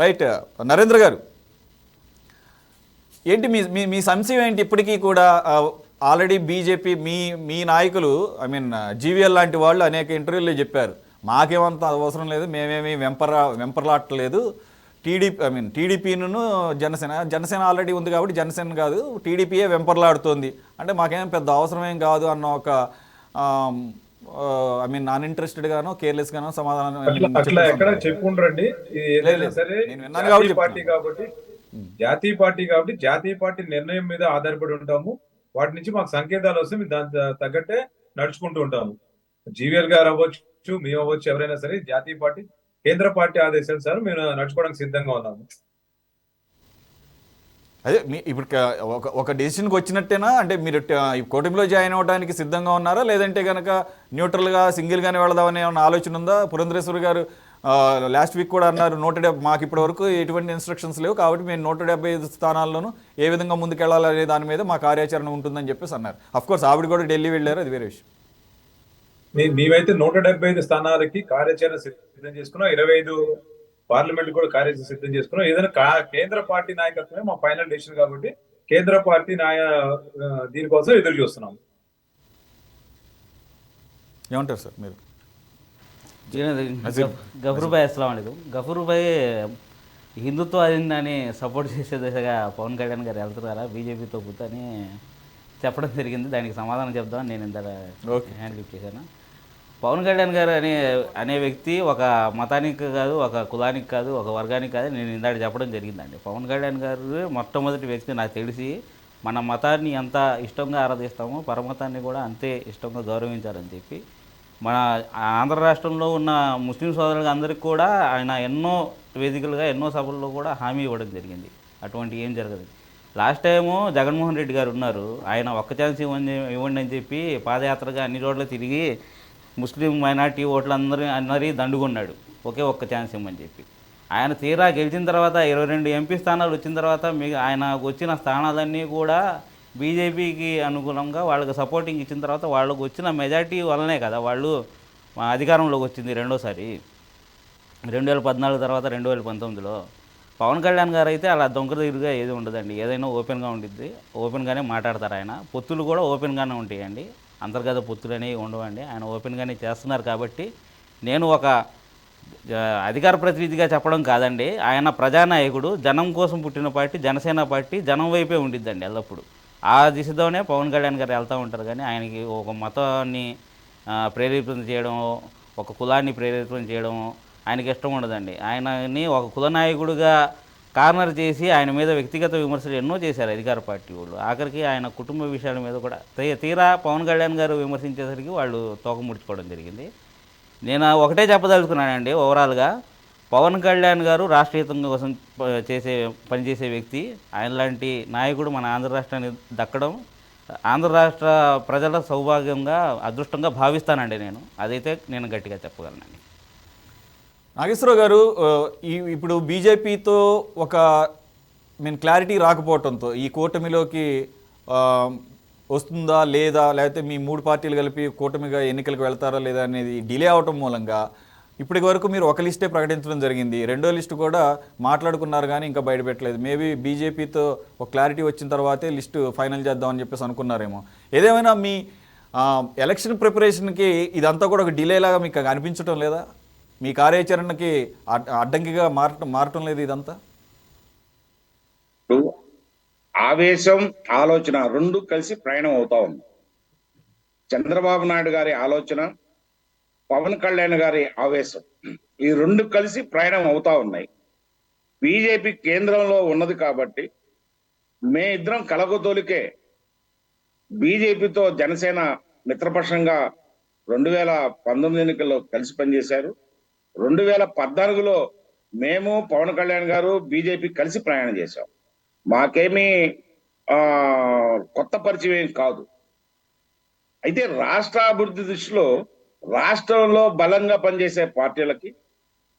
రైట్, నరేంద్ర గారు ఏంటి మీ సంశయం ఏంటి? ఇప్పటికీ కూడా ఆల్రెడీ బీజేపీ మీ నాయకులు జీవీఎల్ లాంటి వాళ్ళు అనేక ఇంటర్వ్యూల్లో చెప్పారు, మాకేమంత అవసరం లేదు, మేమేమి వెంపర్లాట్టలేదు. టీడీపీను జనసేన ఆల్రెడీ ఉంది కాబట్టి జనసేన కాదు, టీడీపీయే వెంపర్లాడుతోంది, అంటే మాకేం పెద్ద అవసరమేం కాదు అన్న ఒక నాన్ ఇంట్రెస్టెడ్ గానో కేర్లెస్ గానో సమాధానం ఎక్కడ చెప్పుకుంటారండి. జాతీయ పార్టీ నిర్ణయం మీద ఆధారపడి ఉంటాము. వాటి నుంచి మాకు సంకేతాలు వస్తే మేము దాని తగ్గట్టే నడుచుకుంటూ ఉంటాము. జీవీఎల్ గారు అవ్వచ్చు, మేము అవ్వచ్చు, ఎవరైనా సరే జాతీయ పార్టీ కేంద్ర పార్టీ ఆదేశాలు సార్ మేము నడుచుకోవడానికి సిద్ధంగా ఉన్నాము. అదే ఇప్పుడు ఒక డెసిషన్కి వచ్చినట్టేనా? అంటే మీరు కూటమిలో జాయిన్ అవ్వడానికి సిద్ధంగా ఉన్నారా, లేదంటే కనుక న్యూట్రల్గా సింగిల్గానే వెళదామనే ఏమన్నా ఆలోచన ఉందా? పురంధరేశ్వరి గారు లాస్ట్ వీక్ కూడా అన్నారు, 170 మాకు ఇప్పటి వరకు ఎటువంటి ఇన్స్ట్రక్షన్స్ లేవు కాబట్టి మేము 175 స్థానాల్లోనూ ఏ విధంగా ముందుకెళ్లాలనే దాని మీద మా కార్యాచరణ ఉంటుందని చెప్పేసి అన్నారు. అఫ్కోర్స్ ఆవిడ కూడా ఢిల్లీ వెళ్ళారు, అది వేరే విషయం. మేమైతే 175 స్థానాలకి కార్యాచరణ సిద్ధం చేసుకున్నాం. 25 పార్లమెంట్ కూడా కార్యాచరణ సిద్ధం చేసుకున్నాం. ఏదైనా కేంద్ర పార్టీ నాయకత్వమే మా ఫైనల్ డెసిషన్ కాబట్టి కేంద్ర పార్టీ దీనికోసం ఎదురు చూస్తున్నాం. ఏమంటారు సార్ మీరు? గఫూర్ భాయ్ అస్సలాం అలైకుం. గఫూర్ భాయ్ హిందుత్వాన్ని సపోర్ట్ చేసే దిశగా పవన్ కళ్యాణ్ గారు వెళ్తున్నారా బీజేపీతో కూర్చొని చెప్పడం జరిగింది. దానికి సమాధానం చెప్దామని నేను ఇంత హ్యాండ్ లిఫ్ట్ చేశాను. పవన్ కళ్యాణ్ గారు అనే వ్యక్తి ఒక మతానికి కాదు, ఒక కులానికి కాదు, ఒక వర్గానికి కాదు, నేను ఇందాక చెప్పడం జరిగిందండి. పవన్ కళ్యాణ్ గారు మొట్టమొదటి వ్యక్తి నాకు తెలిసి మన మతాన్ని ఎంత ఇష్టంగా ఆరాధిస్తామో పరమతాన్ని కూడా అంతే ఇష్టంగా గౌరవించాలని చెప్పి మన ఆంధ్ర రాష్ట్రంలో ఉన్న ముస్లిం సోదరులకు అందరికీ కూడా ఆయన ఎన్నో వేదికలుగా ఎన్నో సభల్లో కూడా హామీ ఇవ్వడం జరిగింది. అటువంటి ఏం జరగదు. లాస్ట్ టైము జగన్మోహన్ రెడ్డి గారు ఉన్నారు, ఆయన ఒక్క ఛాన్స్ ఇవ్వండి అని చెప్పి పాదయాత్రగా అన్ని చోట్ల తిరిగి ముస్లిం మైనార్టీ అందరి దండుకున్నాడు, ఒక్క ఛాన్స్ ఇవ్వమని చెప్పి. ఆయన తీరా గెలిచిన తర్వాత 22 ఎంపీ స్థానాలు వచ్చిన తర్వాత ఆయన వచ్చిన స్థానాలన్నీ కూడా బీజేపీకి అనుగుణంగా వాళ్ళకి సపోర్టింగ్ ఇచ్చిన తర్వాత వాళ్ళకు వచ్చిన మెజార్టీ వల్లనే కదా వాళ్ళు అధికారంలోకి వచ్చింది రెండోసారి 2014 తర్వాత 2019లో. పవన్ కళ్యాణ్ గారు అయితే అలా దొంగతిరుగుగా ఏది ఉండదండి, ఏదైనా ఓపెన్గా ఉండిద్ది, ఓపెన్గానే మాట్లాడతారు. ఆయన పొత్తులు కూడా ఓపెన్గానే ఉంటాయండి, అంతర్గత పొత్తులు అనేవి ఉండవండి. ఆయన ఓపెన్గానే చేస్తున్నారు కాబట్టి నేను ఒక అధికార ప్రతినిధిగా చెప్పడం కాదండి, ఆయన ప్రజానాయకుడు, జనం కోసం పుట్టిన పార్టీ జనసేన పార్టీ జనం వైపే ఉండిద్దండి ఎల్లప్పుడు. ఆ దిశలోనే పవన్ కళ్యాణ్ గారు వెళ్తూ ఉంటారు. కానీ ఆయనకి ఒక మతాన్ని ప్రేరేపణ చేయడం, ఒక కులాన్ని ప్రేరేపణ చేయడం ఆయనకి ఇష్టం ఉండదండి. ఆయనని ఒక కుల నాయకుడిగా కార్నర్ చేసి ఆయన మీద వ్యక్తిగత విమర్శలు ఎన్నో చేశారు అధికార పార్టీ వాళ్ళు. ఆఖరికి ఆయన కుటుంబ విషయాల మీద కూడా తీరా పవన్ కళ్యాణ్ గారు విమర్శించేసరికి వాళ్ళు తోక ముడుచుకోవడం జరిగింది. నేను ఒకటే చెప్పదలుచుకున్నానండి, ఓవరాల్గా పవన్ కళ్యాణ్ గారు రాష్ట్రహితం కోసం పనిచేసే వ్యక్తి. ఆయన లాంటి నాయకుడు మన ఆంధ్ర రాష్ట్రాన్ని దక్కడం ఆంధ్ర రాష్ట్ర ప్రజల సౌభాగ్యంగా అదృష్టంగా భావిస్తానండి. అదైతే నేను గట్టిగా చెప్పగలనండి. నాగేశ్వరరావు గారు, ఇప్పుడు బీజేపీతో ఒక క్లారిటీ రాకపోవడంతో ఈ కూటమిలోకి వస్తుందా లేదా, లేకపోతే మీ 3 పార్టీలు కలిపి కూటమిగా ఎన్నికలకు వెళ్తారా లేదా అనేది డిలే అవటం మూలంగా ఇప్పటి వరకు మీరు ఒక లిస్టే ప్రకటించడం జరిగింది, రెండో లిస్టు కూడా మాట్లాడుకున్నారు కానీ ఇంకా బయటపెట్టలేదు. మేబీ బీజేపీతో ఒక క్లారిటీ వచ్చిన తర్వాతే లిస్టు ఫైనల్ చేద్దామని చెప్పేసి అనుకున్నారేమో. ఏదేమైనా మీ ఎలక్షన్ ప్రిపరేషన్కి ఇదంతా కూడా ఒక డిలే లాగా మీకు అనిపించడం లేదా? మీ కార్యాచరణకి అడ్డంకిగా మారటం లేదు ఇదంతా? ఆవేశం, ఆలోచన రెండు కలిసి ప్రయాణం అవుతా ఉంది. చంద్రబాబు నాయుడు గారి ఆలోచన, పవన్ కళ్యాణ్ గారి ఆవేశం, ఈ రెండు కలిసి ప్రయాణం అవుతా ఉన్నాయి. బీజేపీ కేంద్రంలో ఉన్నది కాబట్టి మే ఇద్దరం కలగతోలికే బీజేపీతో జనసేన మిత్రపక్షంగా 2019 ఎన్నికల్లో కలిసి పనిచేశారు. 2014లో మేము పవన్ కళ్యాణ్ గారు బీజేపీ కలిసి ప్రయాణం చేశాం. మాకేమీ కొత్త పరిచయం కాదు. అయితే రాష్ట్ర అభివృద్ధి దృష్టిలో రాష్ట్రంలో బలంగా పనిచేసే పార్టీలకి,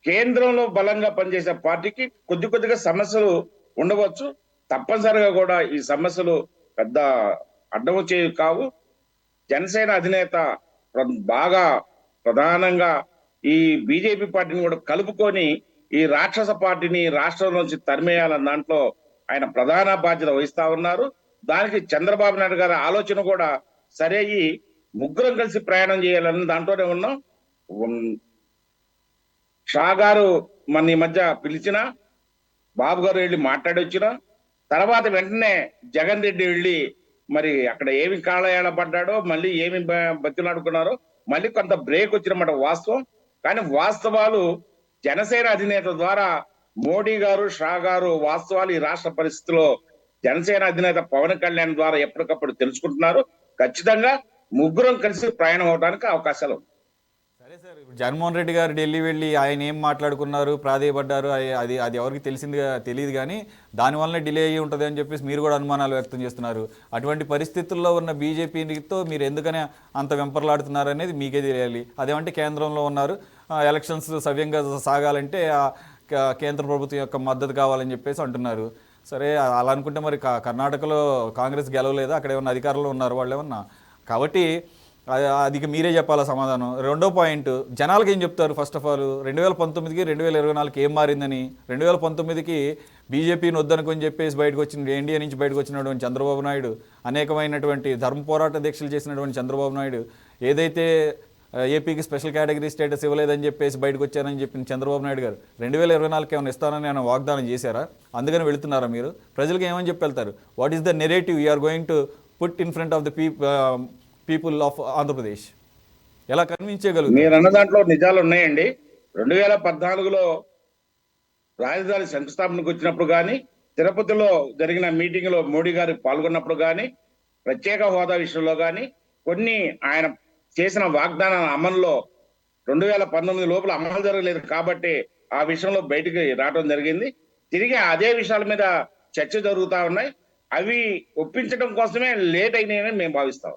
కేంద్రంలో బలంగా పనిచేసే పార్టీకి కొద్దిగా సమస్యలు ఉండవచ్చు. తప్పనిసరిగా కూడా ఈ సమస్యలు పెద్ద అడ్డం వచ్చేవి కావు. జనసేన అధినేత బాగా ప్రధానంగా ఈ బీజేపీ పార్టీని కూడా కలుపుకొని ఈ రాక్షస పార్టీని రాష్ట్రం నుంచి తరిమేయాలన్న దాంట్లో ఆయన ప్రధాన బాధ్యత వహిస్తా ఉన్నారు. దానికి చంద్రబాబు నాయుడు గారి ఆలోచన కూడా సరే, ఈ ముగ్గురం కలిసి ప్రయాణం చేయాలని దాంట్లోనే ఉన్నాం. షా గారు మన ఈ మధ్య పిలిచిన, బాబు గారు వెళ్ళి మాట్లాడి వచ్చిన తర్వాత వెంటనే జగన్ రెడ్డి వెళ్ళి మరి అక్కడ ఏమి కాళయాల పడ్డాడో, మళ్ళీ ఏమి బతిలాడుకున్నారో, మళ్ళీ కొంత బ్రేక్ వచ్చినమాట వాస్తవం. కానీ వాస్తవాలు జనసేన అధినేత ద్వారా మోడీ గారు, షా గారు వాస్తవాలు ఈ రాష్ట్ర పరిస్థితిలో జనసేన అధినేత పవన్ కళ్యాణ్ ద్వారా ఎప్పటికప్పుడు తెలుసుకుంటున్నారు. ఖచ్చితంగా ముగ్గురం కలిసి ప్రయాణం అవడానికి అవకాశాలు ఉన్నాయి. సరే సార్, ఇప్పుడు జగన్మోహన్ రెడ్డి గారు ఢిల్లీ వెళ్ళి ఆయన ఏం మాట్లాడుకున్నారు, ప్రాధేయపడ్డారు, అది ఎవరికి తెలియదు కానీ దానివల్లనే డిలే అయ్యి ఉంటుంది అని చెప్పేసి మీరు కూడా అనుమానాలు వ్యక్తం చేస్తున్నారు. అటువంటి పరిస్థితుల్లో ఉన్న బీజేపీతో మీరు ఎందుకనే అంత వెంపర్లాడుతున్నారు అనేది మీకే తెలియాలి. అదేమంటే కేంద్రంలో ఉన్నారు, ఎలక్షన్స్ సవ్యంగా సాగాలంటే కేంద్ర ప్రభుత్వం యొక్క మద్దతు కావాలని చెప్పేసి అంటున్నారు. సరే, అలా అనుకుంటే మరి కర్ణాటకలో కాంగ్రెస్ గెలవలేదు, అక్కడ ఏమన్నా అధికారంలో ఉన్నారు వాళ్ళు ఏమన్నా, కాబట్టి అది మీరే చెప్పాలా సమాధానం. రెండో పాయింట్, జనాలకు ఏం చెప్తారు? ఫస్ట్ ఆఫ్ ఆల్ 2019కి 2024కి ఏం మారిందని? 2019కి బీజేపీని వద్దనుకొని చెప్పేసి బయటకు వచ్చిన, ఎన్డీఏ నుంచి బయటకు వచ్చినటువంటి చంద్రబాబు నాయుడు, అనేకమైనటువంటి ధర్మ పోరాట దీక్షలు చేసినటువంటి చంద్రబాబు నాయుడు, ఏదైతే ఏపీకి స్పెషల్ కేటగిరీ స్టేటస్ ఇవ్వలేదని చెప్పేసి బయటకు వచ్చారని చెప్పిన చంద్రబాబు నాయుడు గారు 2024కి ఏమైనా ఇస్తానని ఆయన వాగ్దానం చేశారా? అందుకని వెళుతున్నారా మీరు? ప్రజలకు ఏమని చెప్పి వెళ్తారు? What is the narrative you are going to put in front of the people of Andhra Pradesh? ఎలా కన్విన్స్ చేయగలుగుతారు? మీరు అన్న దాంట్లో నిజాలు ఉన్నాయండి. 2014లో రాజధాని శంకుస్థాపనకు వచ్చినప్పుడు కానీ, తిరుపతిలో జరిగిన మీటింగ్ లో మోడీ గారు పాల్గొన్నప్పుడు కానీ, ప్రత్యేక హోదా విషయంలో కానీ, కొన్ని ఆయన చేసిన వాగ్దానాల అమలులో 2019 లోపల అమలు జరగలేదు కాబట్టి ఆ విషయంలో బయటికి రావడం జరిగింది. తిరిగి అదే విషయాల మీద చర్చ జరుగుతా ఉన్నాయి. అవి ఒప్పించడం కోసమే లేట్ అయినాయని మేము భావిస్తాం.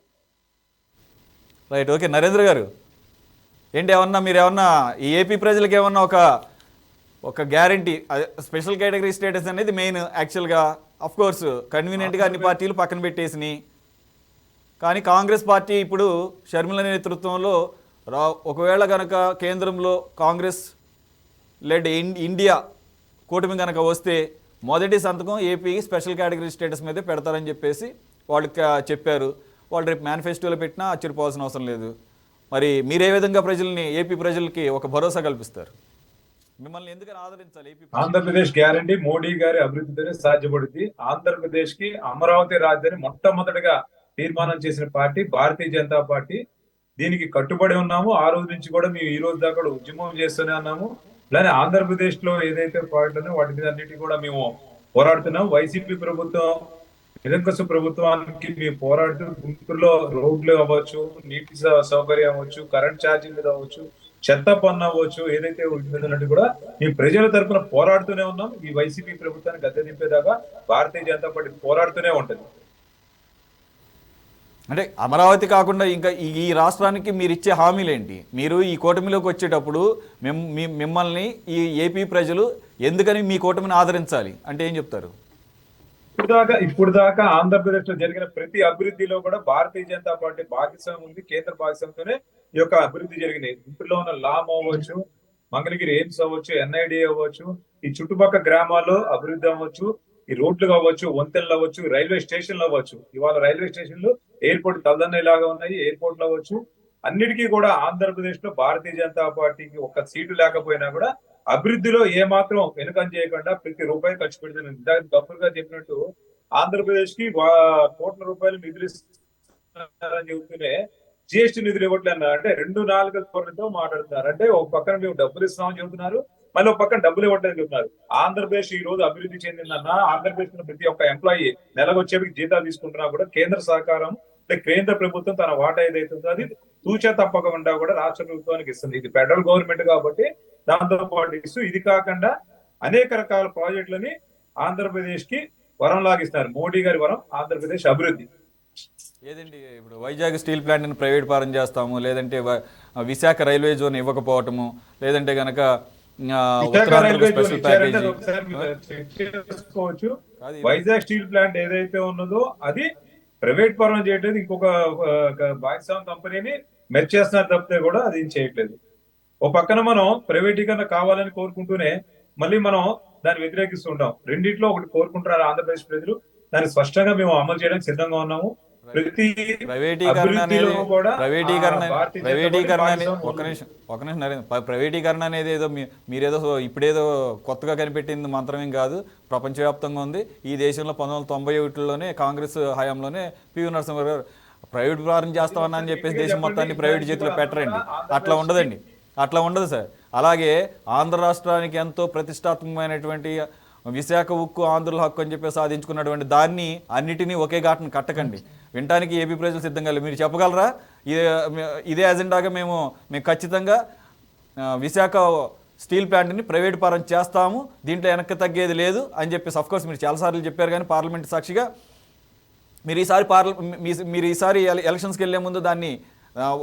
Right, okay. నరేంద్ర గారు ఏంటి, ఏమన్నా మీరు ఏమన్నా ఈ ఏపీ ప్రజలకు ఏమన్నా ఒక గ్యారంటీ, స్పెషల్ కేటగిరీ స్టేటస్ అనేది మెయిన్ యాక్చువల్గా కోర్స్ కన్వీనియంట్గా అన్ని పార్టీలు పక్కన పెట్టేసినాయి. కానీ కాంగ్రెస్ పార్టీ ఇప్పుడు షర్మిల నేతృత్వంలో ఒకవేళ కనుక కేంద్రంలో కాంగ్రెస్ లెడ్ ఇండియా కూటమి కనుక వస్తే మొదటి సంతకం ఏపీ స్పెషల్ కేటగిరీ స్టేటస్ మీదే పెడతారని చెప్పేసి వాళ్ళకి చెప్పారు. వాళ్ళు రేపు మేనిఫెస్టోలో పెట్టినా ఆశ్చర్యపోవాల్సిన అవసరం లేదు. మరి మీరే విధంగా ఏపీ ప్రజలకి ఒక భరోసా కల్పిస్తారు? మిమ్మల్ని ఎందుకని ఆదరించాలి ఏపీ? ఆంధ్రప్రదేశ్ గ్యారంటీ మోడీ గారి అభివృద్ధితోనే సాధ్యపడుతుంది. ఆంధ్రప్రదేశ్ కి అమరావతి రాజధాని మొట్టమొదటిగా తీర్మానం చేసిన పార్టీ భారతీయ జనతా పార్టీ. దీనికి కట్టుబడి ఉన్నాము. ఆ రోజు నుంచి కూడా మేము ఈ రోజు దాకా కూడా ఉద్యమం చేస్తూనే ఉన్నాము. అలానే ఆంధ్రప్రదేశ్ లో ఏదైతే పార్టీలో వాటి మీద అన్నిటి కూడా మేము పోరాడుతున్నాం. వైసీపీ ప్రభుత్వం, నిరంకుశ ప్రభుత్వానికి మేము పోరాడుతూ గుంటూరులో రోడ్లు అవ్వచ్చు, నీటి సౌకర్యం అవ్వచ్చు, కరెంట్ ఛార్జీల మీద అవ్వచ్చు, చెత్త పన్ను అవ్వచ్చు, ఏదైతే ఉన్నట్టు కూడా మేము ప్రజల తరఫున పోరాడుతూనే ఉన్నాం. ఈ వైసీపీ ప్రభుత్వాన్ని గద్దె దింపేదాకా భారతీయ జనతా పార్టీ పోరాడుతూనే ఉంటుంది. అంటే అమరావతి కాకుండా ఇంకా ఈ రాష్ట్రానికి మీరు ఇచ్చే హామీలు ఏంటి? మీరు ఈ కూటమిలోకి వచ్చేటప్పుడు మిమ్మల్ని ఈ ఏపీ ప్రజలు ఎందుకని మీ కూటమిని ఆదరించాలి అంటే ఏం చెప్తారు? ఇప్పుడు దాకా ఆంధ్రప్రదేశ్ లో జరిగిన ప్రతి అభివృద్ధిలో కూడా భారతీయ జనతా పార్టీ భాగస్వామ్యం ఉంది. కేంద్ర భాగస్వామ్యంతోనే ఈ యొక్క అభివృద్ధి జరిగినాయి. గుంటూరులో ఉన్న లామ్ అవ్వచ్చు, మంగళగిరి ఎయిమ్స్ అవ్వచ్చు, ఎన్ఐడి అవ్వచ్చు, ఈ చుట్టుపక్కల గ్రామాల్లో అభివృద్ధి అవ్వచ్చు, ఈ రోడ్లు కావచ్చు, వంతెనలు అవ్వచ్చు, రైల్వే స్టేషన్లు అవ్వచ్చు. ఇవాళ రైల్వే స్టేషన్లు ఎయిర్పోర్ట్ తలదన్నలాగా ఉన్నాయి. ఎయిర్పోర్ట్లు అవ్వచ్చు, అన్నిటికీ కూడా ఆంధ్రప్రదేశ్ లో భారతీయ జనతా పార్టీకి ఒక్క సీటు లేకపోయినా కూడా అభివృద్ధిలో ఏ మాత్రం వెనుకం చేయకుండా ప్రతి రూపాయి ఖర్చు పెడుతుంది. ఇందాక గఫూర్ గారు చెప్పినట్టు ఆంధ్రప్రదేశ్ కి కోట్ల రూపాయలు నిధులు ఇస్తున్నారని చెబుతూనే జిఎస్టీ నిధులు ఇవ్వట్లే అన్నారు. అంటే 2-4 కోట్లతో మాట్లాడుతున్నారు. అంటే ఒక పక్కన మేము డబ్బులు ఇస్తున్నామని చెబుతున్నారు, మళ్ళీ ఒక పక్కన డబ్బులు ఇవ్వట్లేదు చెబుతున్నారు. ఆంధ్రప్రదేశ్ ఈ రోజు అభివృద్ధి చెందిందన్న, ఆంధ్రప్రదేశ్ లో ప్రతి ఒక్క ఎంప్లాయీ నెలకు వచ్చేవి జీతాలు తీసుకుంటున్నా కూడా కేంద్ర సహకారం, కేంద్ర ప్రభుత్వం తన వాటా ఏదైతుందో అది తూచా తప్పకుండా కూడా రాష్ట్ర ప్రభుత్వానికి ఇస్తుంది. ఇది ఫెడరల్ గవర్నమెంట్ కాబట్టి దాంతో పాటు ఇస్తూ, ఇది కాకుండా అనేక రకాల ప్రాజెక్టులని ఆంధ్రప్రదేశ్ కి వరం లాగిస్తారు. మోడీ గారి వరం ఆంధ్రప్రదేశ్ అభివృద్ధి. ఏదండి ఇప్పుడు వైజాగ్ స్టీల్ ప్లాంట్ని ప్రైవేట్ పరం చేస్తాము, లేదంటే విశాఖ రైల్వే జోన్ ఇవ్వకపోవటము, లేదంటే కనుక వైజాగ్ స్టీల్ ప్లాంట్ ఏదైతే ఉన్నదో అది ప్రైవేట్ పరం చేయట్లేదు, ఇంకొక భాగస్వామ్య కంపెనీని మెర్జ్ చేస్తున్నారు తప్పితే కూడా అది చేయట్లేదు. ఓ పక్కన మనం ప్రైవేటీకరణ కావాలని కోరుకుంటూనే మళ్ళీ మనం దాన్ని వ్యతిరేకిస్తుంటాం. రెండిట్లో ఒకటి కోరుకుంటున్నారు ఆంధ్రప్రదేశ్ ప్రజలు, దాన్ని స్పష్టంగా మేము అమలు చేయడానికి సిద్ధంగా ఉన్నాము. ప్రతి ప్రైవేటీకరణ అనేది ఏదో మీరేదో ఇప్పుడేదో కొత్తగా కనిపెట్టింది మంత్రమేం కాదు, ప్రపంచవ్యాప్తంగా ఉంది. ఈ దేశంలో 1991లోనే కాంగ్రెస్ హయాంలోనే పివి నరసింహ గారు ప్రైవేట్ ప్రారంభం చేస్తామన్నా అని చెప్పేసి దేశం మొత్తాన్ని ప్రైవేట్ చేతిలో పెట్టరండి. అట్లా ఉండదండి, అట్లా ఉండదు సార్. అలాగే ఆంధ్ర రాష్ట్రానికి ఎంతో ప్రతిష్టాత్మకమైనటువంటి విశాఖ ఉక్కు ఆంధ్రుల హక్కు అని చెప్పి సాధించుకున్నటువంటి దాన్ని అన్నిటినీ ఒకే ఘాటను కట్టకండి. వినటానికి ఏపీ ప్రజలు సిద్ధంగా లేదు. మీరు చెప్పగలరా ఇదే అజెండాగా మేము ఖచ్చితంగా విశాఖ స్టీల్ ప్లాంట్ని ప్రైవేట్ పరం చేస్తాము, దీంట్లో వెనక్కి తగ్గేది లేదు అని చెప్పేసి అఫ్కోర్స్ మీరు చాలాసార్లు చెప్పారు. కానీ పార్లమెంట్ సాక్షిగా మీరు ఈసారి ఎలక్షన్స్కి వెళ్ళే ముందు దాన్ని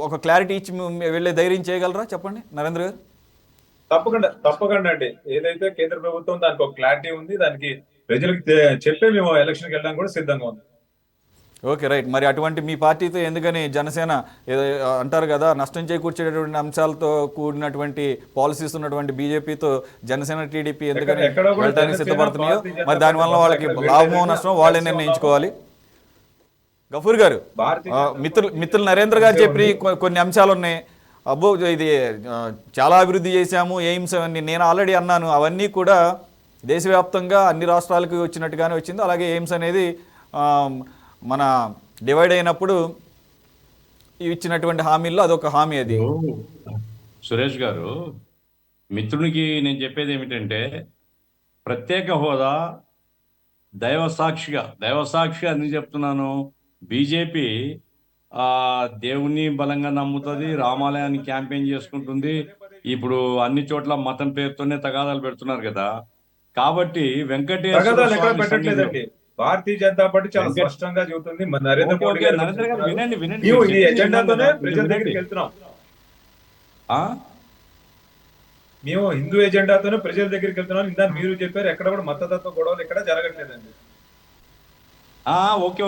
ఒక క్లారిటీ ఇచ్చి వెళ్ళే ధైర్యం చేయగలరా? చెప్పండి నరేంద్ర గారు. తప్పకుండా అండి. ఏదైతే కేంద్ర ప్రభుత్వం దానికి ఒక క్లారిటీ ఉంది, దానికి ప్రజలకు చెప్పే మేము ఎలక్షన్కి వెళ్ళడానికి కూడా సిద్ధంగా ఉంది. Okay, right. మరి అటువంటి మీ పార్టీతో ఎందుకని జనసేన అంటారు కదా, నష్టం చేకూర్చేటటువంటి అంశాలతో కూడినటువంటి పాలసీస్ ఉన్నటువంటి బీజేపీతో జనసేన టీడీపీ ఎందుకని వెళ్ళడానికి సిద్ధపడుతున్నాయో, మరి దానివల్ల వాళ్ళకి లాభమో నష్టమో వాళ్ళే నిర్ణయించుకోవాలి. గఫూర్ గారు, మిత్రులు నరేంద్ర గారు చెప్పి కొన్ని అంశాలు ఉన్నాయి. అబ్బో ఇది చాలా అభివృద్ధి చేశాము, ఎయిమ్స్ అవన్నీ నేను ఆల్రెడీ అన్నాను. అవన్నీ కూడా దేశవ్యాప్తంగా అన్ని రాష్ట్రాలకు వచ్చినట్టుగానే వచ్చింది. అలాగే ఎయిమ్స్ అనేది మన డివైడ్ అయినప్పుడు ఇచ్చినటువంటి హామీల్లో అదొక హామీ అది. సురేష్ గారు, మిత్రునికి నేను చెప్పేది ఏమిటంటే, ప్రత్యేక హోదా దైవసాక్షిగా ఎందుకు చెప్తున్నాను, బీజేపీ దేవుని బలంగా నమ్ముతుంది, రామాలయాన్ని క్యాంపెయిన్ చేసుకుంటుంది. ఇప్పుడు అన్ని చోట్ల మతం పేరుతోనే తగాదాలు పెడుతున్నారు కదా. కాబట్టి వెంకటేశ్వర స్వామి పెట్టట్లేదండి. భారతీయ జనతా పార్టీ చాలా స్పష్టంగా చెబుతుంది. నరేంద్ర మోడీ గారు వినండి, ఈ ఎజెండాతోనే ప్రజల దగ్గరికి వెళ్తున్నాం. మేము హిందూ ఎజెండాతోనే ప్రజల దగ్గరికి వెళ్తున్నాం. ఇందా మీరు చెప్పారు, ఎక్కడ కూడా మతతత్వ గొడవలు ఎక్కడ జరగట్లేదండి.